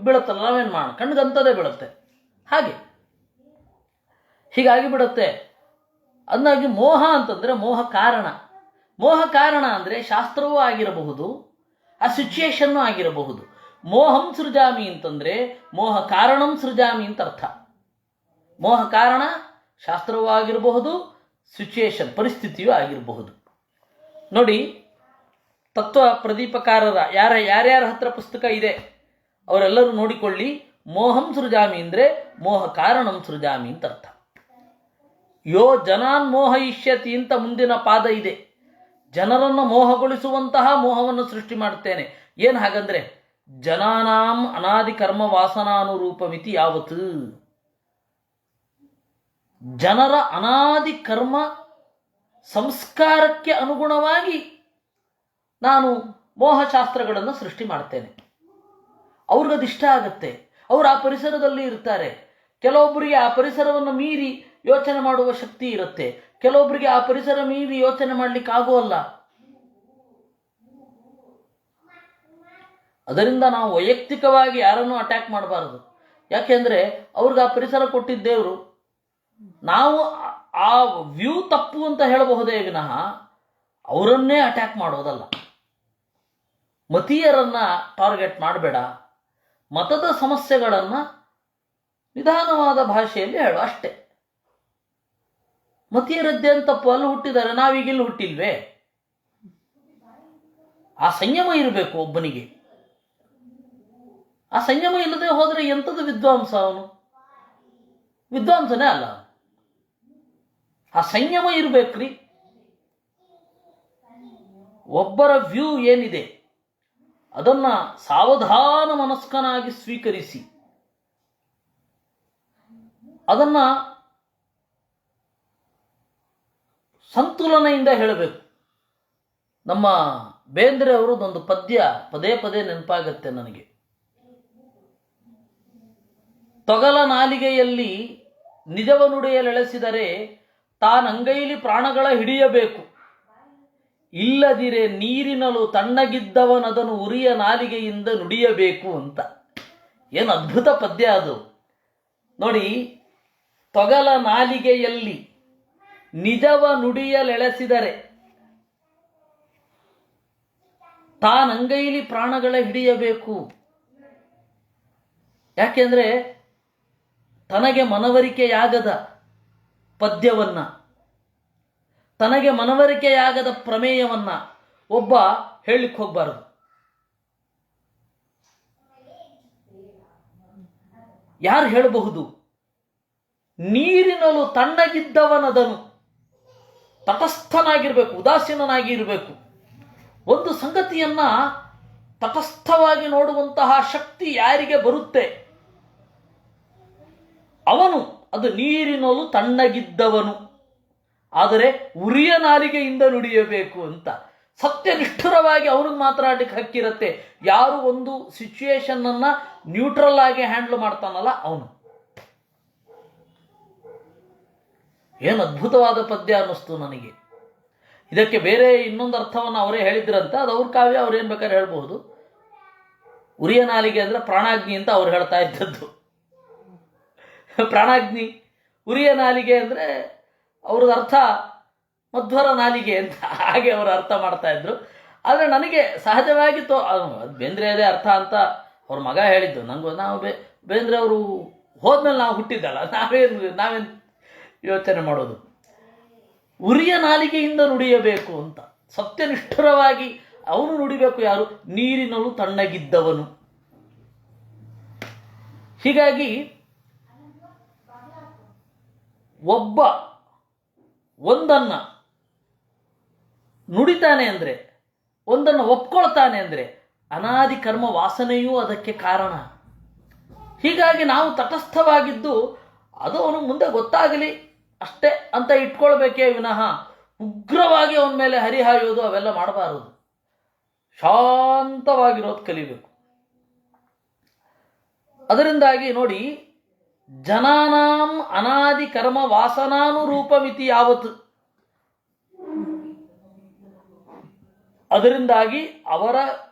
ಬೀಳುತ್ತಲ್ಲ, ನಾವೇನು ಮಾಡೋಣ, ಕಣ್ಣಿಗಂಥದ್ದೇ ಬೀಳುತ್ತೆ. ಹೀಗಾಗಿ ಬಿಡುತ್ತೆ. ಅಂದಾಗಿ ಮೋಹ ಅಂತಂದರೆ ಮೋಹ ಕಾರಣ. ಮೋಹ ಕಾರಣ ಅಂದರೆ ಶಾಸ್ತ್ರವೂ ಆಗಿರಬಹುದು, ಆ ಸಿಚುಯೇಷನ್ನೂ ಆಗಿರಬಹುದು. ಮೋಹಂ ಸೃಜಾಮಿ ಅಂತಂದರೆ ಮೋಹ ಕಾರಣಂ ಸೃಜಾಮಿ ಅಂತ ಅರ್ಥ. ಮೋಹ ಕಾರಣ ಶಾಸ್ತ್ರವೂ ಆಗಿರಬಹುದು, ಸಿಚುಯೇಷನ್ ಪರಿಸ್ಥಿತಿಯೂ ಆಗಿರಬಹುದು. ನೋಡಿ, ತತ್ವ ಪ್ರದೀಪಕಾರರ ಯಾರ್ಯಾರ ಹತ್ರ ಪುಸ್ತಕ ಇದೆ ಅವರೆಲ್ಲರೂ ನೋಡಿಕೊಳ್ಳಿ. ಮೋಹಂ ಸೃಜಾಮಿ ಅಂದರೆ ಮೋಹ ಕಾರಣಂ ಸೃಜಾಮಿ ಅಂತ ಅರ್ಥ. ಯೋ ಜನಾನ್ ಮೋಹಯಿಷ್ಯತಿ ಅಂತ ಮುಂದಿನ ಪಾದ ಇದೆ. ಜನರನ್ನು ಮೋಹಗೊಳಿಸುವಂತಹ ಮೋಹವನ್ನು ಸೃಷ್ಟಿ ಮಾಡುತ್ತೇನೆ. ಏನು ಹಾಗಂದ್ರೆ ಜನಾನಾಂ ಅನಾದಿ ಕರ್ಮ ವಾಸನಾನುರೂಪಮಿತಿ ಯಾವತ್ತು, ಜನರ ಅನಾದಿ ಕರ್ಮ ಸಂಸ್ಕಾರಕ್ಕೆ ಅನುಗುಣವಾಗಿ ನಾನು ಮೋಹಶಾಸ್ತ್ರಗಳನ್ನು ಸೃಷ್ಟಿ ಮಾಡ್ತೇನೆ. ಅವ್ರಿಗದಿಷ್ಟ ಆಗತ್ತೆ, ಅವರು ಆ ಪರಿಸರದಲ್ಲಿ ಇರ್ತಾರೆ. ಕೆಲವೊಬ್ಬರಿಗೆ ಆ ಪರಿಸರವನ್ನು ಮೀರಿ ಯೋಚನೆ ಮಾಡುವ ಶಕ್ತಿ ಇರುತ್ತೆ, ಕೆಲವೊಬ್ಬರಿಗೆ ಆ ಪರಿಸರ ಮೀರಿ ಯೋಚನೆ ಮಾಡಲಿಕ್ಕೆ ಆಗೋಲ್ಲ. ಅದರಿಂದ ನಾವು ವೈಯಕ್ತಿಕವಾಗಿ ಯಾರನ್ನೂ ಅಟ್ಯಾಕ್ ಮಾಡಬಾರದು. ಯಾಕೆಂದರೆ ಅವ್ರಿಗೆ ಆ ಪರಿಸರ ಕೊಟ್ಟಿದ್ದೇವರು. ನಾವು ಆ ವ್ಯೂ ತಪ್ಪು ಅಂತ ಹೇಳಬಹುದೇ ವಿನಃ ಅವರನ್ನೇ ಅಟ್ಯಾಕ್ ಮಾಡೋದಲ್ಲ. ಮತೀಯರನ್ನು ಟಾರ್ಗೆಟ್ ಮಾಡಬೇಡ, ಮತದ ಸಮಸ್ಯೆಗಳನ್ನು ನಿಧಾನವಾದ ಭಾಷೆಯಲ್ಲಿ ಹೇಳು ಅಷ್ಟೇ. ಮತೀಯರದ್ದೇನು ತಪ್ಪು, ಅಲ್ಲಿ ಹುಟ್ಟಿದ್ದಾರೆ, ನಾವೀಗಿಲ್ಲಿ ಹುಟ್ಟಿಲ್ವೇ? ಆ ಸಂಯಮ ಇರಬೇಕು ಒಬ್ಬನಿಗೆ. ಆ ಸಂಯಮ ಇಲ್ಲದೆ ಹೋದರೆ ಎಂಥದ್ದು ವಿದ್ವಾಂಸ ಅವನು? ವಿದ್ವಾಂಸನೇ ಅಲ್ಲ. ಆ ಸಂಯಮ ಇರಬೇಕ್ರಿ. ಒಬ್ಬರ ವ್ಯೂ ಏನಿದೆ ಅದನ್ನು ಸಾವಧಾನ ಮನಸ್ಕನಾಗಿ ಸ್ವೀಕರಿಸಿ ಅದನ್ನು ಸಂತುಲನೆಯಿಂದ ಹೇಳಬೇಕು. ನಮ್ಮ ಬೇಂದ್ರೆ ಅವರದೊಂದು ಪದ್ಯ ಪದೇ ಪದೇ ನೆನಪಾಗತ್ತೆ ನನಗೆ. ತೊಗಲ ನಾಲಿಗೆಯಲ್ಲಿ ನಿಜವ ನುಡಿಯಲೆಳೆಸಿದರೆ ತಾನಂಗೈಲಿ ಪ್ರಾಣಗಳ ಹಿಡಿಯಬೇಕು, ಇಲ್ಲದಿರೆ ನೀರಿನಲು ತಣ್ಣಗಿದ್ದವನದನ್ನು ಉರಿಯ ನಾಲಿಗೆಯಿಂದ ನುಡಿಯಬೇಕು ಅಂತ. ಏನು ಅದ್ಭುತ ಪದ್ಯ ಅದು ನೋಡಿ. ತೊಗಲ ನಾಲಿಗೆಯಲ್ಲಿ ನಿಜವ ನುಡಿಯಲೆಳೆಸಿದರೆ ತಾನಂಗೈಲಿ ಪ್ರಾಣಗಳ ಹಿಡಿಯಬೇಕು. ಯಾಕೆಂದ್ರೆ ತನಗೆ ಮನವರಿಕೆಯಾಗದ ಪದ್ಯವನ್ನ, ತನಗೆ ಮನವರಿಕೆಯಾಗದ ಪ್ರಮೇಯವನ್ನ ಒಬ್ಬ ಹೇಳಲಿಕ್ಕೆ ಹೋಗಬಾರದು. ಯಾರು ಹೇಳಬಹುದು? ನೀರಿನಲು ತಣ್ಣಗಿದ್ದವನದನು, ತಟಸ್ಥನಾಗಿರ್ಬೇಕು, ಉದಾಸೀನನಾಗಿ ಇರಬೇಕು. ಒಂದು ಸಂಗತಿಯನ್ನ ತಟಸ್ಥವಾಗಿ ನೋಡುವಂತಹ ಶಕ್ತಿ ಯಾರಿಗೆ ಬರುತ್ತೆ ಅವನು ಅದು ನೀರಿನಲ್ಲೂ ತಣ್ಣಗಿದ್ದವನು, ಆದರೆ ಉರಿಯ ನಾಲಿಗೆಯಿಂದ ನುಡಿಯಬೇಕು ಅಂತ. ಸತ್ಯನಿಷ್ಠುರವಾಗಿ ಅವ್ರಿಗೆ ಮಾತನಾಡಲಿಕ್ಕೆ ಹಕ್ಕಿರತ್ತೆ. ಯಾರು ಒಂದು ಸಿಚುಯೇಷನ್ನನ್ನು ನ್ಯೂಟ್ರಲ್ ಆಗಿ ಹ್ಯಾಂಡಲ್ ಮಾಡ್ತಾನಲ್ಲ ಅವನು. ಏನು ಅದ್ಭುತವಾದ ಪದ್ಯ ಅನ್ನಿಸ್ತು ನನಗೆ. ಇದಕ್ಕೆ ಬೇರೆ ಇನ್ನೊಂದು ಅರ್ಥವನ್ನು ಅವರೇ ಹೇಳಿದ್ರಂತ, ಅದು ಅವ್ರ ಕಾವ್ಯ, ಅವ್ರೇನು ಬೇಕಾದ್ರೆ ಹೇಳ್ಬೋದು. ಉರಿಯ ನಾಲಿಗೆ ಅಂದರೆ ಪ್ರಾಣಾಗ್ನಿ ಅಂತ ಅವ್ರು ಹೇಳ್ತಾ ಇದ್ದದ್ದು. ಪ್ರಾಣಾಗ್ನಿ, ಉರಿಯ ನಾಲಿಗೆ ಅಂದರೆ ಅವ್ರದ್ದು ಅರ್ಥ ಮಧ್ವರ ನಾಲಿಗೆ ಅಂತ, ಹಾಗೆ ಅವರು ಅರ್ಥ ಮಾಡ್ತಾ ಇದ್ರು. ಆದರೆ ನನಗೆ ಸಹಜವಾಗಿ ಬೇಂದ್ರೆಯದೇ ಅರ್ಥ ಅಂತ ಅವ್ರ ಮಗ ಹೇಳಿದ್ದು. ನಾವು ಬೇಂದ್ರೆ ಅವರು ಹೋದ್ಮೇಲೆ ನಾವು ಹುಟ್ಟಿದ್ದಲ್ಲ, ನಾವೇನು ಯೋಚನೆ ಮಾಡೋದು. ಉರಿಯ ನಾಲಿಗೆಯಿಂದ ನುಡಿಯಬೇಕು ಅಂತ, ಸತ್ಯನಿಷ್ಠುರವಾಗಿ ಅವನು ನುಡಿಬೇಕು. ಯಾರು? ನೀರಿನಲ್ಲೂ ತಣ್ಣಗಿದ್ದವನು. ಹೀಗಾಗಿ ಒಬ್ಬ ಒಂದನ್ನು ನುಡಿತಾನೆ ಅಂದರೆ, ಒಂದನ್ನು ಒಪ್ಕೊಳ್ತಾನೆ ಅಂದರೆ, ಅನಾದಿ ಕರ್ಮ ವಾಸನೆಯೂ ಅದಕ್ಕೆ ಕಾರಣ. ಹೀಗಾಗಿ ನಾವು ತಟಸ್ಥವಾಗಿದ್ದು ಅದು ಅವನು ಮುಂದೆ ಗೊತ್ತಾಗಲಿ ಅಷ್ಟೇ ಅಂತ ಇಟ್ಕೊಳ್ಬೇಕೇ ವಿನಃ ಉಗ್ರವಾಗಿ ಅವನ ಮೇಲೆ ಹರಿಹಾಯೋದು ಅವೆಲ್ಲ ಮಾಡಬಾರದು. ಶಾಂತವಾಗಿರೋದು ಕಲಿಬೇಕು. ಅದರಿಂದಾಗಿ ನೋಡಿ, ಜನಾನಾಂ ಅನಾದಿ ಕರ್ಮ ವಾಸನಾನುರೂಪಮಿತಿ ಯಾವತ್ತು. ಅದರಿಂದಾಗಿ ಅವರ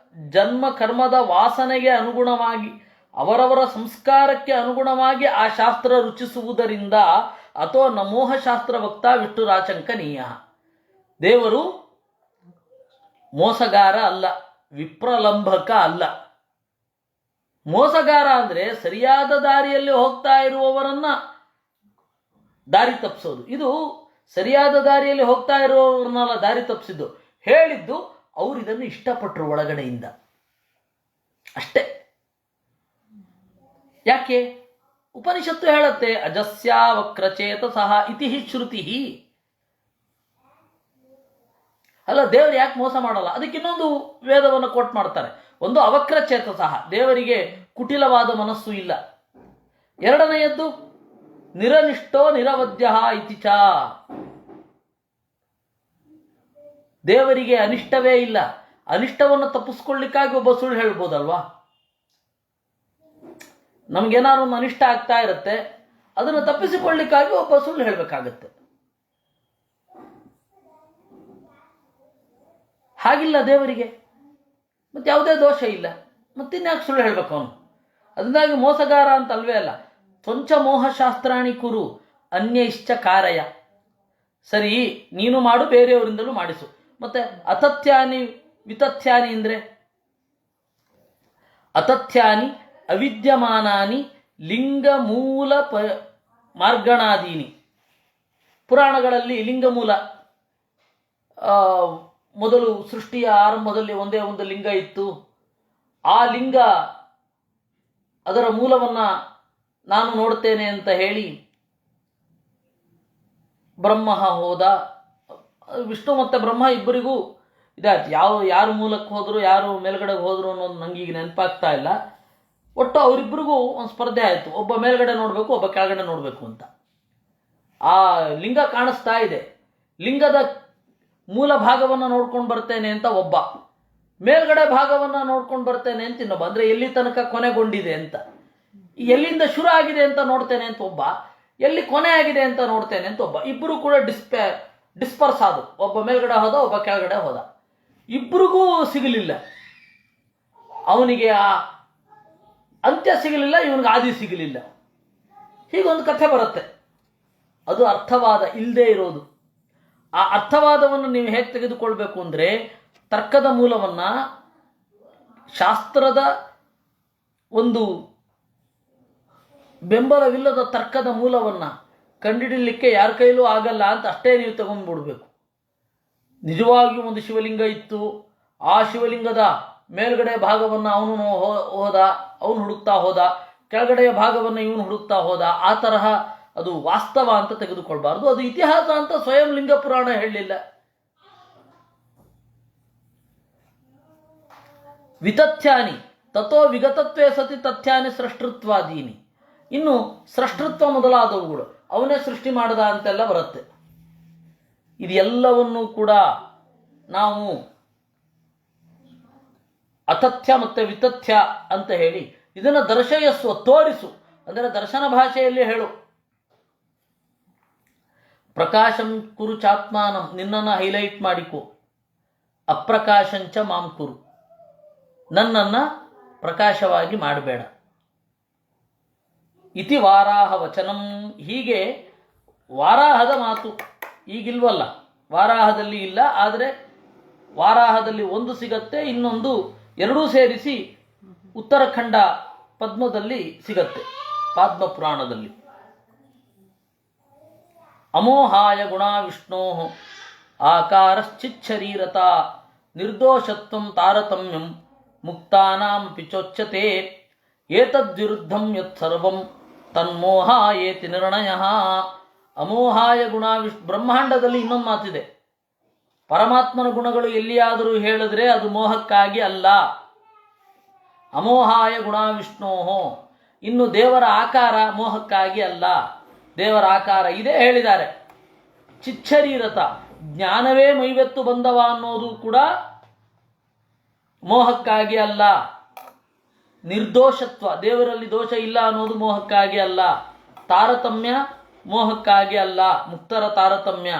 ಜನ್ಮ ಕರ್ಮದ ವಾಸನೆಗೆ ಅನುಗುಣವಾಗಿ, ಅವರವರ ಸಂಸ್ಕಾರಕ್ಕೆ ಅನುಗುಣವಾಗಿ ಆ ಶಾಸ್ತ್ರ ರುಚಿಸುವುದರಿಂದ ಅಥೋ ನಮೋಹ ಶಾಸ್ತ್ರ ವಕ್ತ ವಿಷ್ಣುರಾಚಂಕನೀಯ. ದೇವರು ಮೋಸಗಾರ ಅಲ್ಲ, ವಿಪ್ರಲಂಬಕ ಅಲ್ಲ. ಮೋಸಗಾರ ಅಂದರೆ ಸರಿಯಾದ ದಾರಿಯಲ್ಲಿ ಹೋಗ್ತಾ ಇರುವವರನ್ನ ದಾರಿ ತಪ್ಪಿಸೋದು. ಇದು ಸರಿಯಾದ ದಾರಿಯಲ್ಲಿ ಹೋಗ್ತಾ ಇರುವವರನ್ನೆಲ್ಲ ದಾರಿ ತಪ್ಪಿಸಿದ್ದು. ಹೇಳಿದ್ದು ಅವರು ಇದನ್ನು ಇಷ್ಟಪಟ್ಟರು ಒಳಗಡೆಯಿಂದ ಅಷ್ಟೇ. ಯಾಕೆ? ಉಪನಿಷತ್ತು ಹೇಳುತ್ತೆ, ಅಜಸ್ಯಾ ವಕ್ರಚೇತ ಸಹ ಇತಿ ಶ್ರುತಿ. ಅಲ್ಲ, ದೇವರು ಯಾಕೆ ಮೋಸ ಮಾಡಲ್ಲ? ಅದಕ್ಕೆ ಇನ್ನೊಂದು ವೇದವನ್ನು ಕೋಟ್ ಮಾಡ್ತಾರೆ. ಒಂದು ಅವಕ್ರಚೇತ ಸಹ, ದೇವರಿಗೆ ಕುಟಿಲವಾದ ಮನಸ್ಸು ಇಲ್ಲ. ಎರಡನೆಯದ್ದು ನಿರನಿಷ್ಠೋ ನಿರವದ್ಯ ಇತಿ ಚ, ದೇವರಿಗೆ ಅನಿಷ್ಟವೇ ಇಲ್ಲ. ಅನಿಷ್ಟವನ್ನು ತಪ್ಪಿಸ್ಕೊಳ್ಳಿಕ್ಕಾಗಿ ಒಬ್ಬ ಸುಳ್ಳು ಹೇಳ್ಬೋದಲ್ವಾ? ನಮಗೇನಾದ್ರು ಒಂದು ಅನಿಷ್ಟ ಆಗ್ತಾ ಇರುತ್ತೆ, ಅದನ್ನು ತಪ್ಪಿಸಿಕೊಳ್ಳಿಕ್ಕಾಗಿ ಒಬ್ಬ ಸುಳ್ಳು ಹೇಳಬೇಕಾಗತ್ತೆ. ಹಾಗಿಲ್ಲ ದೇವರಿಗೆ, ಮತ್ತೆ ಯಾವುದೇ ದೋಷ ಇಲ್ಲ, ಮತ್ತಿನ್ಯಾಕೆ ಸುಳ್ಳು ಹೇಳ್ಬೇಕು ಅವನು? ಅದರಿಂದಾಗಿ ಮೋಸಗಾರ ಅಂತ ಅಲ್ವೇ ಅಲ್ಲ. ತ್ವಂಚ ಮೋಹಶಾಸ್ತ್ರಾಣಿ ಕುರು ಅನ್ಯೈಶ್ಚ ಕಾರಯ. ಸರಿ, ನೀನು ಮಾಡು, ಬೇರೆಯವರಿಂದಲೂ ಮಾಡಿಸು. ಮತ್ತೆ ಅತಥ್ಯಾನಿ ವಿತಥ್ಯಾನಿ ಅಂದರೆ, ಅತಥ್ಯಾನಿ ಅವಿದ್ಯಮಾನಾನಿ ಲಿಂಗ ಮೂಲ ಮಾರ್ಗಣಾದೀನಿ. ಪುರಾಣಗಳಲ್ಲಿ ಲಿಂಗಮೂಲ, ಮೊದಲು ಸೃಷ್ಟಿಯ ಆರಂಭದಲ್ಲಿ ಒಂದೇ ಒಂದು ಲಿಂಗ ಇತ್ತು. ಆ ಲಿಂಗ ಅದರ ಮೂಲವನ್ನು ನಾನು ನೋಡ್ತೇನೆ ಅಂತ ಹೇಳಿ ಬ್ರಹ್ಮ ಹೋದ. ವಿಷ್ಣು ಮತ್ತು ಬ್ರಹ್ಮ ಇಬ್ಬರಿಗೂ ಇದಾಯ್ತು. ಯಾರು ಮೂಲಕ್ಕೆ ಹೋದರು, ಯಾರು ಮೇಲ್ಗಡೆಗೆ ಹೋದರು ಅನ್ನೋದು ನನಗೀಗ ನೆನಪಾಗ್ತಾ ಇಲ್ಲ. ಒಟ್ಟು ಅವರಿಬ್ಬರಿಗೂ ಒಂದು ಸ್ಪರ್ಧೆ ಆಯಿತು. ಒಬ್ಬ ಮೇಲ್ಗಡೆ ನೋಡಬೇಕು, ಒಬ್ಬ ಕೆಳಗಡೆ ನೋಡಬೇಕು ಅಂತ. ಆ ಲಿಂಗ ಕಾಣಿಸ್ತಾ ಇದೆ, ಲಿಂಗದ ಮೂಲ ಭಾಗವನ್ನು ನೋಡ್ಕೊಂಡು ಬರ್ತೇನೆ ಅಂತ ಒಬ್ಬ, ಮೇಲ್ಗಡೆ ಭಾಗವನ್ನು ನೋಡ್ಕೊಂಡು ಬರ್ತೇನೆ ಅಂತ ಇನ್ನೊಬ್ಬ. ಅಂದರೆ ಎಲ್ಲಿ ತನಕ ಕೊನೆಗೊಂಡಿದೆ ಅಂತ, ಎಲ್ಲಿಂದ ಶುರು ಆಗಿದೆ ಅಂತ ನೋಡ್ತೇನೆ ಅಂತ ಒಬ್ಬ, ಎಲ್ಲಿ ಕೊನೆ ಆಗಿದೆ ಅಂತ ನೋಡ್ತೇನೆ ಅಂತ ಒಬ್ಬ. ಇಬ್ಬರು ಕೂಡ ಡಿಸ್ಪರ್ಸ್ ಆದರು. ಒಬ್ಬ ಮೇಲ್ಗಡೆ ಹೋದ, ಒಬ್ಬ ಕೆಳಗಡೆ ಹೋದ. ಇಬ್ಬರಿಗೂ ಸಿಗಲಿಲ್ಲ. ಅವನಿಗೆ ಆ ಅಂತ್ಯ ಸಿಗಲಿಲ್ಲ, ಇವನಿಗೆ ಆದಿ ಸಿಗಲಿಲ್ಲ. ಹೀಗೊಂದು ಕಥೆ ಬರುತ್ತೆ. ಅದು ಅರ್ಥವಾದ ಇಲ್ಲದೆ ಇರೋದು. ಆ ಅರ್ಥವಾದವನ್ನು ನೀವು ಹೇಗೆ ತೆಗೆದುಕೊಳ್ಬೇಕು ಅಂದರೆ, ತರ್ಕದ ಮೂಲವನ್ನು, ಶಾಸ್ತ್ರದ ಒಂದು ಬೆಂಬಲವಿಲ್ಲದ ತರ್ಕದ ಮೂಲವನ್ನು ಕಂಡುಹಿಡಲಿಕ್ಕೆ ಯಾರ ಕೈಲೂ ಆಗಲ್ಲ ಅಂತ ಅಷ್ಟೇ ನೀವು ತಗೊಂಡ್ಬಿಡ್ಬೇಕು. ನಿಜವಾಗಿಯೂ ಒಂದು ಶಿವಲಿಂಗ ಇತ್ತು, ಆ ಶಿವಲಿಂಗದ ಮೇಲ್ಗಡೆ ಭಾಗವನ್ನು ಅವನು ಹುಡುಕ್ತಾ ಹೋದ, ಕೆಳಗಡೆಯ ಭಾಗವನ್ನು ಇವನು ಹುಡುಕ್ತಾ ಹೋದ, ಆ ತರಹ ಅದು ವಾಸ್ತವ ಅಂತ ತೆಗೆದುಕೊಳ್ಬಾರ್ದು. ಅದು ಇತಿಹಾಸ ಅಂತ ಸ್ವಯಂ ಲಿಂಗ ಪುರಾಣ ಹೇಳಲಿಲ್ಲ. ವಿತಥ್ಯಾನಿ ತಥೋ ವಿಗತತ್ವೇ ಸತಿ ತಥ್ಯಾನಿ ಸೃಷ್ಟೃತ್ವಾದೀನಿ. ಇನ್ನು ಸೃಷ್ಟೃತ್ವ ಮೊದಲಾದವುಗಳು ಅವನೇ ಸೃಷ್ಟಿ ಮಾಡದ ಅಂತೆಲ್ಲ ಬರುತ್ತೆ. ಇದೆಲ್ಲವನ್ನೂ ಕೂಡ ನಾವು ಅತಥ್ಯ ಮತ್ತು ವಿತಥ್ಯ ಅಂತ ಹೇಳಿ ಇದನ್ನು ದರ್ಶಯಸ್ವ, ತೋರಿಸು ಅಂದರೆ ದರ್ಶನ ಭಾಷೆಯಲ್ಲಿ ಹೇಳು. ಪ್ರಕಾಶಂ ಕುರು ಚಾತ್ಮಾನಂ, ನಿನ್ನನ್ನು ಹೈಲೈಟ್ ಮಾಡಿಕೊ. ಅಪ್ರಕಾಶಂಚ ಮಾಂ ಕುರು, ನನ್ನನ್ನು ಪ್ರಕಾಶವಾಗಿ ಮಾಡಬೇಡ. ಇತಿ ವಾರಾಹ ವಚನಂ, ಹೀಗೆ ವಾರಾಹದ ಮಾತು ಈಗಿಲ್ವಲ್ಲ, ವಾರಾಹದಲ್ಲಿ ಇಲ್ಲ, ಆದರೆ ವಾರಾಹದಲ್ಲಿ ಒಂದು ಸಿಗತ್ತೆ, ಇನ್ನೊಂದು ಎರಡೂ ಸೇರಿಸಿ ಉತ್ತರಾಖಂಡ ಪದ್ಮದಲ್ಲಿ ಸಿಗತ್ತೆ, ಪಾದ್ಮ ಪುರಾಣದಲ್ಲಿ. ಅಮೋಹಾಯ ಗುಣಾ ವಿಷ್ಣೋ ಆಕಾರಶ್ಚಿಚ್ಛರೀರತ ನಿರ್ದೋಷತ್ವಂ ತಾರತಮ್ಯಂ ಮುಕ್ತಾನಾಂ ಪಿಚೋಚ್ಯತೆ ಏತದ್ವಿರುದ್ಧಂ ಯತ್ಸರ್ವಂ ತನ್ಮೋಹಾಯೇತಿ ನಿರ್ಣಯಃ. ಅಮೋಹಾಯ ಗುಣಾ ಬ್ರಹ್ಮಾಂಡದಲ್ಲಿ ಇನ್ನೊಂದು ಮಾತಿದೆ, ಪರಮಾತ್ಮನ ಗುಣಗಳು ಎಲ್ಲಿಯಾದರೂ ಹೇಳಿದ್ರೆ ಅದು ಮೋಹಕ್ಕಾಗಿ ಅಲ್ಲ. ಅಮೋಹಾಯ ಗುಣಾ ವಿಷ್ಣೋ, ಇನ್ನು ದೇವರ ಆಕಾರ ಮೋಹಕ್ಕಾಗಿ ಅಲ್ಲ, ದೇವರ ಆಕಾರ ಇದೇ ಹೇಳಿದ್ದಾರೆ. ಚಿಚ್ಚರೀರತ, ಜ್ಞಾನವೇ ಮೈವೆತ್ತು ಬಂದವ ಅನ್ನೋದು ಕೂಡ ಮೋಹಕ್ಕಾಗಿ ಅಲ್ಲ. ನಿರ್ದೋಷತ್ವ, ದೇವರಲ್ಲಿ ದೋಷ ಇಲ್ಲ ಅನ್ನೋದು ಮೋಹಕ್ಕಾಗಿ ಅಲ್ಲ. ತಾರತಮ್ಯ ಮೋಹಕ್ಕಾಗಿ ಅಲ್ಲ, ಮುಕ್ತರ ತಾರತಮ್ಯ.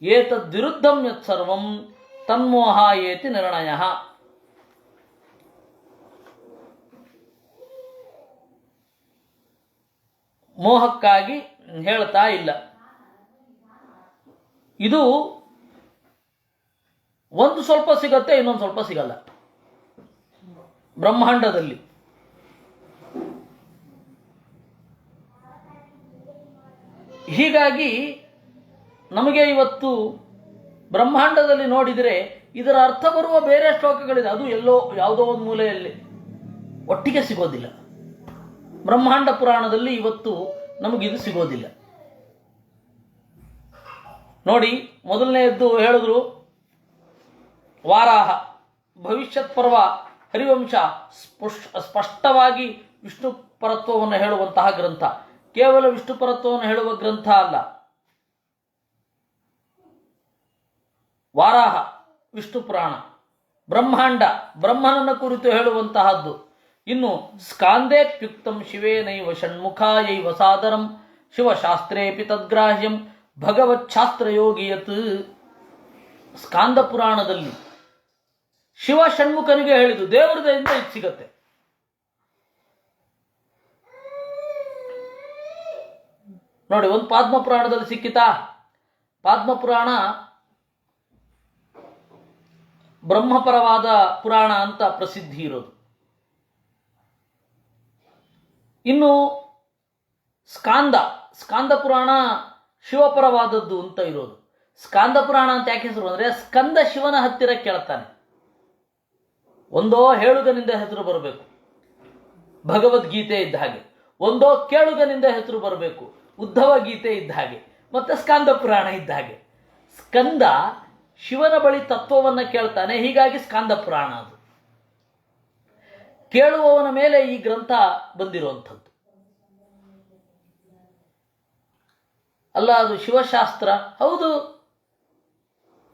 ಏತದ್ವಿರುದ್ಧಂ ಯತ್ಸರ್ವಂ ತನ್ಮೋಹಾಯೇತಿ ನಿರ್ಣಯಃ. ಮೋಹಕ್ಕಾಗಿ ಹೇಳ್ತಾ ಇಲ್ಲ. ಇದು ಒಂದು ಸ್ವಲ್ಪ ಸಿಗತ್ತೆ, ಇನ್ನೊಂದು ಸ್ವಲ್ಪ ಸಿಗಲ್ಲ ಬ್ರಹ್ಮಾಂಡದಲ್ಲಿ. ಹೀಗಾಗಿ ನಮಗೆ ಇವತ್ತು ಬ್ರಹ್ಮಾಂಡದಲ್ಲಿ ನೋಡಿದರೆ ಇದರ ಅರ್ಥ ಬರುವ ಬೇರೆ ಶ್ಲೋಕಗಳಿದೆ, ಅದು ಎಲ್ಲೋ ಯಾವುದೋ ಒಂದು ಮೂಲೆಯಲ್ಲಿ ಒಟ್ಟಿಗೆ ಸಿಗೋದಿಲ್ಲ. ಬ್ರಹ್ಮಾಂಡ ಪುರಾಣದಲ್ಲಿ ಇವತ್ತು ನಮಗಿದು ಸಿಗೋದಿಲ್ಲ. ನೋಡಿ, ಮೊದಲನೆಯದ್ದು ಹೇಳಿದ್ರು ವಾರಾಹ, ಭವಿಷ್ಯತ್ ಪರ್ವ, ಹರಿವಂಶ, ಸ್ಪಷ್ಟವಾಗಿ ವಿಷ್ಣು ಪರತ್ವವನ್ನು ಹೇಳುವಂತಹ ಗ್ರಂಥ. ಕೇವಲ ವಿಷ್ಣು ಪರತ್ವವನ್ನು ಹೇಳುವ ಗ್ರಂಥ ಅಲ್ಲ. ವಾರಾಹ ವಿಷ್ಣು ಪುರಾಣ, ಬ್ರಹ್ಮಾಂಡ ಬ್ರಹ್ಮನನ್ನ ಕುರಿತು ಹೇಳುವಂತಹದ್ದು. ಇನ್ನು ಸ್ಕಾಂದೇಪ್ಯುಕ್ತಂ ಶಿವೇನೈವ ಷಣ್ಮುಖಾಯೈವ ಸಾದರಂ ಶಿವಶಾಸ್ತ್ರೇಪಿ ತದ್ಗ್ರಾಹ್ಯಂ ಭಗವಚ್ಛಾಸ್ತ್ರಯೋಗಿಯತ್. ಸ್ಕಾಂದ ಪುರಾಣದಲ್ಲಿ ಶಿವ ಷಣ್ಮುಖನಿಗೆ ಹೇಳಿದ್ದು, ದೇವರದಿಂದ ಇದು ಸಿಗತ್ತೆ. ನೋಡಿ, ಒಂದು ಪಾದ್ಮ ಪುರಾಣದಲ್ಲಿ ಸಿಕ್ಕಿತಾ? ಪಾದ್ಮ ಪುರಾಣ ಬ್ರಹ್ಮಪರವಾದ ಪುರಾಣ ಅಂತ ಪ್ರಸಿದ್ಧಿ ಇರೋದು. ಇನ್ನು ಸ್ಕಾಂದ ಪುರಾಣ ಶಿವಪರವಾದದ್ದು ಅಂತ ಇರೋದು. ಸ್ಕಾಂದ ಪುರಾಣ ಅಂತ ಯಾಕೆ ಹೆಸರು ಅಂದರೆ ಸ್ಕಂದ ಶಿವನ ಹತ್ತಿರ ಕೇಳ್ತಾನೆ. ಒಂದೋ ಹೇಳುಗನಿಂದ ಹೆಸರು ಬರಬೇಕು, ಭಗವದ್ಗೀತೆ ಇದ್ದ ಹಾಗೆ. ಒಂದೋ ಕೇಳುಗನಿಂದ ಹೆಸರು ಬರಬೇಕು, ಉದ್ಧವ ಗೀತೆ ಇದ್ದ ಹಾಗೆ. ಮತ್ತೆ ಸ್ಕಾಂದ ಪುರಾಣ ಇದ್ದ ಹಾಗೆ. ಸ್ಕಂದ ಶಿವನ ಬಳಿ ತತ್ವವನ್ನು ಕೇಳ್ತಾನೆ, ಹೀಗಾಗಿ ಸ್ಕಾಂದ ಪುರಾಣ. ಅದು ಕೇಳುವವನ ಮೇಲೆ ಈ ಗ್ರಂಥ ಬಂದಿರುವಂಥದ್ದು ಅಲ್ಲ. ಅದು ಶಿವಶಾಸ್ತ್ರ ಹೌದು,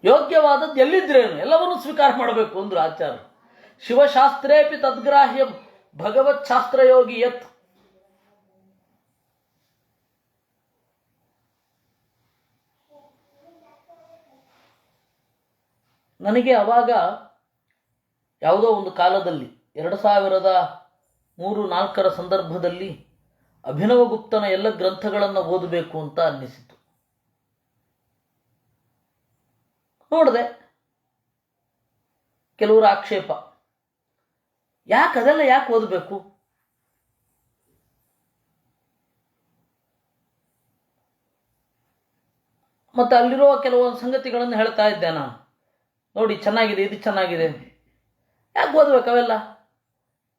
ಯೋಗ್ಯವಾದದ್ದು ಎಲ್ಲಿದ್ರೇನು ಎಲ್ಲವನ್ನೂ ಸ್ವೀಕಾರ ಮಾಡಬೇಕು ಅಂದ್ರು ಆಚಾರ್ಯರು. ಶಿವಶಾಸ್ತ್ರೇಪಿ ತದ್ಗ್ರಾಹ್ಯಂ ಭಗವತ್ ಶಾಸ್ತ್ರಯೋಗಿ ಯತ್. ನನಗೆ ಅವಾಗ ಯಾವುದೋ ಒಂದು ಕಾಲದಲ್ಲಿ 2003-4 ಸಂದರ್ಭದಲ್ಲಿ ಅಭಿನವಗುಪ್ತನ ಎಲ್ಲ ಗ್ರಂಥಗಳನ್ನು ಓದಬೇಕು ಅಂತ ಅನ್ನಿಸಿತು. ನೋಡಿದೆ, ಕೆಲವರ ಆಕ್ಷೇಪ, ಅದೆಲ್ಲ ಯಾಕೆ ಓದಬೇಕು? ಮತ್ತು ಅಲ್ಲಿರೋ ಕೆಲವೊಂದು ಸಂಗತಿಗಳನ್ನು ಹೇಳ್ತಾ ಇದ್ದೆ ನಾನು. ನೋಡಿ, ಚೆನ್ನಾಗಿದೆ, ಇದು ಚೆನ್ನಾಗಿದೆ, ಯಾಕೆ ಓದಬೇಕು? ಅವೆಲ್ಲ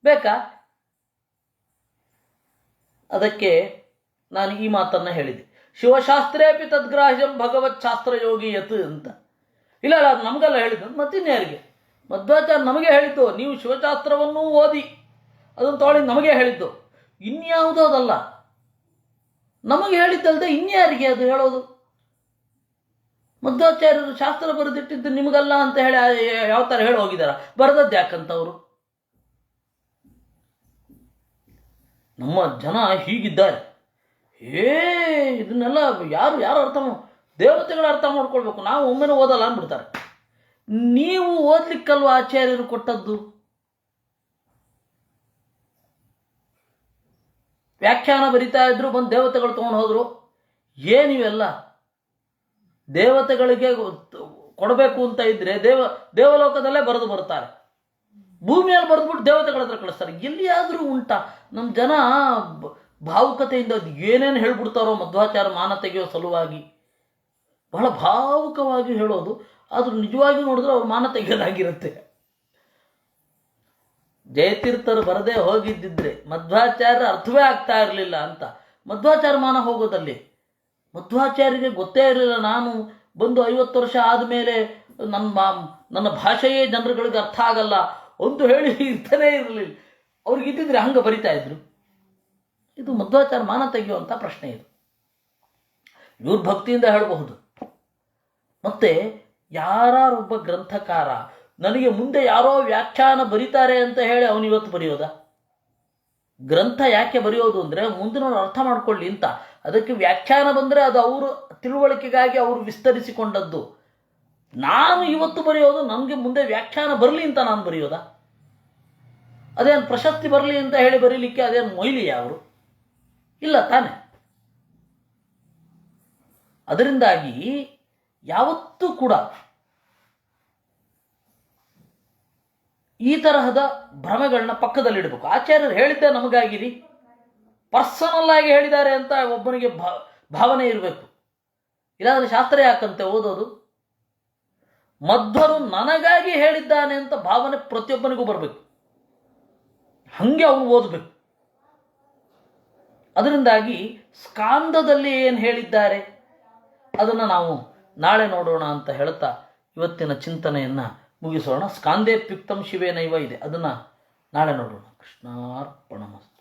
ಬೇಕಾ? ಅದಕ್ಕೆ ನಾನು ಈ ಮಾತನ್ನು ಹೇಳಿದೆ, ಶಿವಶಾಸ್ತ್ರೇಪಿ ತದ್ಗ್ರಾಹ್ಯಂ ಭಗವತ್ ಶಾಸ್ತ್ರಯೋಗಿ ಯತ್ ಅಂತ. ಇಲ್ಲ ಅದು ನಮಗೆಲ್ಲ ಹೇಳಿದ್ದು, ಮತ್ತಿನ್ಯಾರಿಗೆ? ಮಧ್ವಾಚಾರ್ಯ ನಮಗೆ ಹೇಳಿದ್ದು, ನೀವು ಶಿವಶಾಸ್ತ್ರವನ್ನೂ ಓದಿ ಅದನ್ನು ತೊಗೊಳ್ಳಿ ನಮಗೆ ಹೇಳಿದ್ದು. ಇನ್ಯಾವುದೋ ಅದಲ್ಲ, ನಮಗೆ ಹೇಳಿದ್ದಲ್ಲದೆ ಇನ್ಯಾರಿಗೆ ಅದು ಹೇಳೋದು? ಮಧ್ವಾಚಾರ್ಯರು ಶಾಸ್ತ್ರ ಬರೆದಿಟ್ಟಿದ್ದು ನಿಮಗಲ್ಲ ಅಂತ ಹೇಳಿ ಯಾವ ಥರ ಹೇಳಿ ಹೋಗಿದಾರ? ಬರೆದದ್ದು ಯಾಕಂತವರು? ನಮ್ಮ ಜನ ಹೀಗಿದ್ದಾರೆ. ಇದನ್ನೆಲ್ಲ ಯಾರು ಅರ್ಥ ದೇವತೆಗಳು ಅರ್ಥ ಮಾಡ್ಕೊಳ್ಬೇಕು. ನಾವು ಒಮ್ಮೆನೂ ಓದಲ್ಲ ಅಂದ್ಬಿಡ್ತಾರೆ. ನೀವು ಓದ್ಲಿಕ್ಕಲ್ವ ಆಚಾರ್ಯರು ಕೊಟ್ಟದ್ದು? ವ್ಯಾಖ್ಯಾನ ಬರಿತಾ ಇದ್ರು, ಬಂದು ದೇವತೆಗಳು ತೊಗೊಂಡು ಹೋದ್ರು. ಏನಿವೆಲ್ಲ? ದೇವತೆಗಳಿಗೆ ಕೊಡಬೇಕು ಅಂತ ಇದ್ರೆ ದೇವಲೋಕದಲ್ಲೇ ಬರೆದು ಬರ್ತಾರೆ, ಭೂಮಿಯಲ್ಲಿ ಬರೆದ್ಬಿಟ್ಟು ದೇವತೆಗಳ ಹತ್ರ ಕಳಿಸ್ತಾರೆ. ಎಲ್ಲಿಯಾದರೂ ಉಂಟಾ? ನಮ್ಮ ಜನ ಭಾವುಕತೆಯಿಂದ ಏನೇನು ಹೇಳ್ಬಿಡ್ತಾರೋ ಮಧ್ವಾಚಾರ ಮಾನ ತೆಗೆಯೋ ಸಲುವಾಗಿ. ಬಹಳ ಭಾವುಕವಾಗಿ ಹೇಳೋದು, ಆದರೂ ನಿಜವಾಗಿ ನೋಡಿದ್ರೆ ಅವ್ರು ಮಾನ ತೆಗೆಯೋದಾಗಿರುತ್ತೆ. ಜಯತೀರ್ಥರು ಬರದೇ ಹೋಗಿದ್ದಿದ್ರೆ ಮಧ್ವಾಚಾರ್ಯ ಅರ್ಥವೇ ಆಗ್ತಾ ಇರಲಿಲ್ಲ ಅಂತ. ಮಧ್ವಾಚಾರ ಮಾನ ಹೋಗೋದಲ್ಲಿ ಮಧ್ವಾಚಾರ್ಯರಿಗೆ ಗೊತ್ತೇ ಇರಲಿಲ್ಲ. ನಾನು ಬಂದು 50 ವರ್ಷ ಆದಮೇಲೆ ನನ್ನ ಭಾಷೆಯೇ ಜನರುಗಳಿಗೆ ಅರ್ಥ ಆಗಲ್ಲ ಒಂದು ಹೇಳಿ ಇರ್ತಾನೇ ಇರಲಿಲ್ಲ. ಅವ್ರಿಗೆ ಇದ್ದಿದ್ರೆ ಹಂಗೆ ಬರಿತಾ ಇದ್ರು. ಇದು ಮಧ್ವಾಚಾರ ಮಾನ ತೆಗೆಯುವಂಥ ಪ್ರಶ್ನೆ. ಇದು ಇವ್ರ ಭಕ್ತಿಯಿಂದ ಹೇಳಬಹುದು. ಮತ್ತೆ ಯಾರೊಬ್ಬ ಗ್ರಂಥಕಾರ ನನಗೆ ಮುಂದೆ ಯಾರೋ ವ್ಯಾಖ್ಯಾನ ಬರೀತಾರೆ ಅಂತ ಹೇಳಿ ಅವನಿವತ್ತು ಬರೆಯೋದ? ಗ್ರಂಥ ಯಾಕೆ ಬರೆಯೋದು ಅಂದರೆ ಮುಂದಿನವ್ರು ಅರ್ಥ ಮಾಡ್ಕೊಳ್ಳಿ ಅಂತ. ಅದಕ್ಕೆ ವ್ಯಾಖ್ಯಾನ ಬಂದರೆ ಅದು ಅವರು ತಿಳುವಳಿಕೆಗಾಗಿ ಅವರು ವಿಸ್ತರಿಸಿಕೊಂಡದ್ದು. ನಾನು ಇವತ್ತು ಬರೆಯೋದು ನನಗೆ ಮುಂದೆ ವ್ಯಾಖ್ಯಾನ ಬರಲಿ ಅಂತ ನಾನು ಬರೆಯೋದಾ? ಅದೇನು ಪ್ರಶಸ್ತಿ ಬರಲಿ ಅಂತ ಹೇಳಿ ಬರೀಲಿಕ್ಕೆ ಅದೇನು ಮೊಯ್ಲಿಯಾ ಅವರು? ಇಲ್ಲ ತಾನೆ. ಅದರಿಂದಾಗಿ ಯಾವತ್ತೂ ಕೂಡ ಈ ತರಹದ ಭ್ರಮೆಗಳನ್ನ ಪಕ್ಕದಲ್ಲಿಡಬೇಕು. ಆಚಾರ್ಯರು ಹೇಳಿದ್ದೆ ನಮಗಾಗಿರಿ, ಪರ್ಸನಲ್ ಆಗಿ ಹೇಳಿದ್ದಾರೆ ಅಂತ ಒಬ್ಬನಿಗೆ ಭಾವನೆ ಇರಬೇಕು. ಇಲ್ಲಾಂದ್ರೆ ಶಾಸ್ತ್ರ ಯಾಕಂತೆ ಓದೋದು? ಮಧ್ವರು ನನಗಾಗಿ ಹೇಳಿದ್ದಾನೆ ಅಂತ ಭಾವನೆ ಪ್ರತಿಯೊಬ್ಬನಿಗೂ ಬರಬೇಕು. ಹಂಗೆ ಅವನು ಓದಬೇಕು. ಅದರಿಂದಾಗಿ ಸ್ಕಾಂದದಲ್ಲಿ ಏನು ಹೇಳಿದ್ದಾರೆ ಅದನ್ನು ನಾವು ನಾಳೆ ನೋಡೋಣ ಅಂತ ಹೇಳ್ತಾ ಇವತ್ತಿನ ಚಿಂತನೆಯನ್ನು ಮುಗಿಸೋಣ. ಸ್ಕಾಂದೇ ಪಿಕ್ತಂ ಶಿವೇನೈವ ಇದೆ, ಅದನ್ನು ನಾಳೆ ನೋಡೋಣ. ಕೃಷ್ಣಾರ್ಪಣಮಸ್ತು.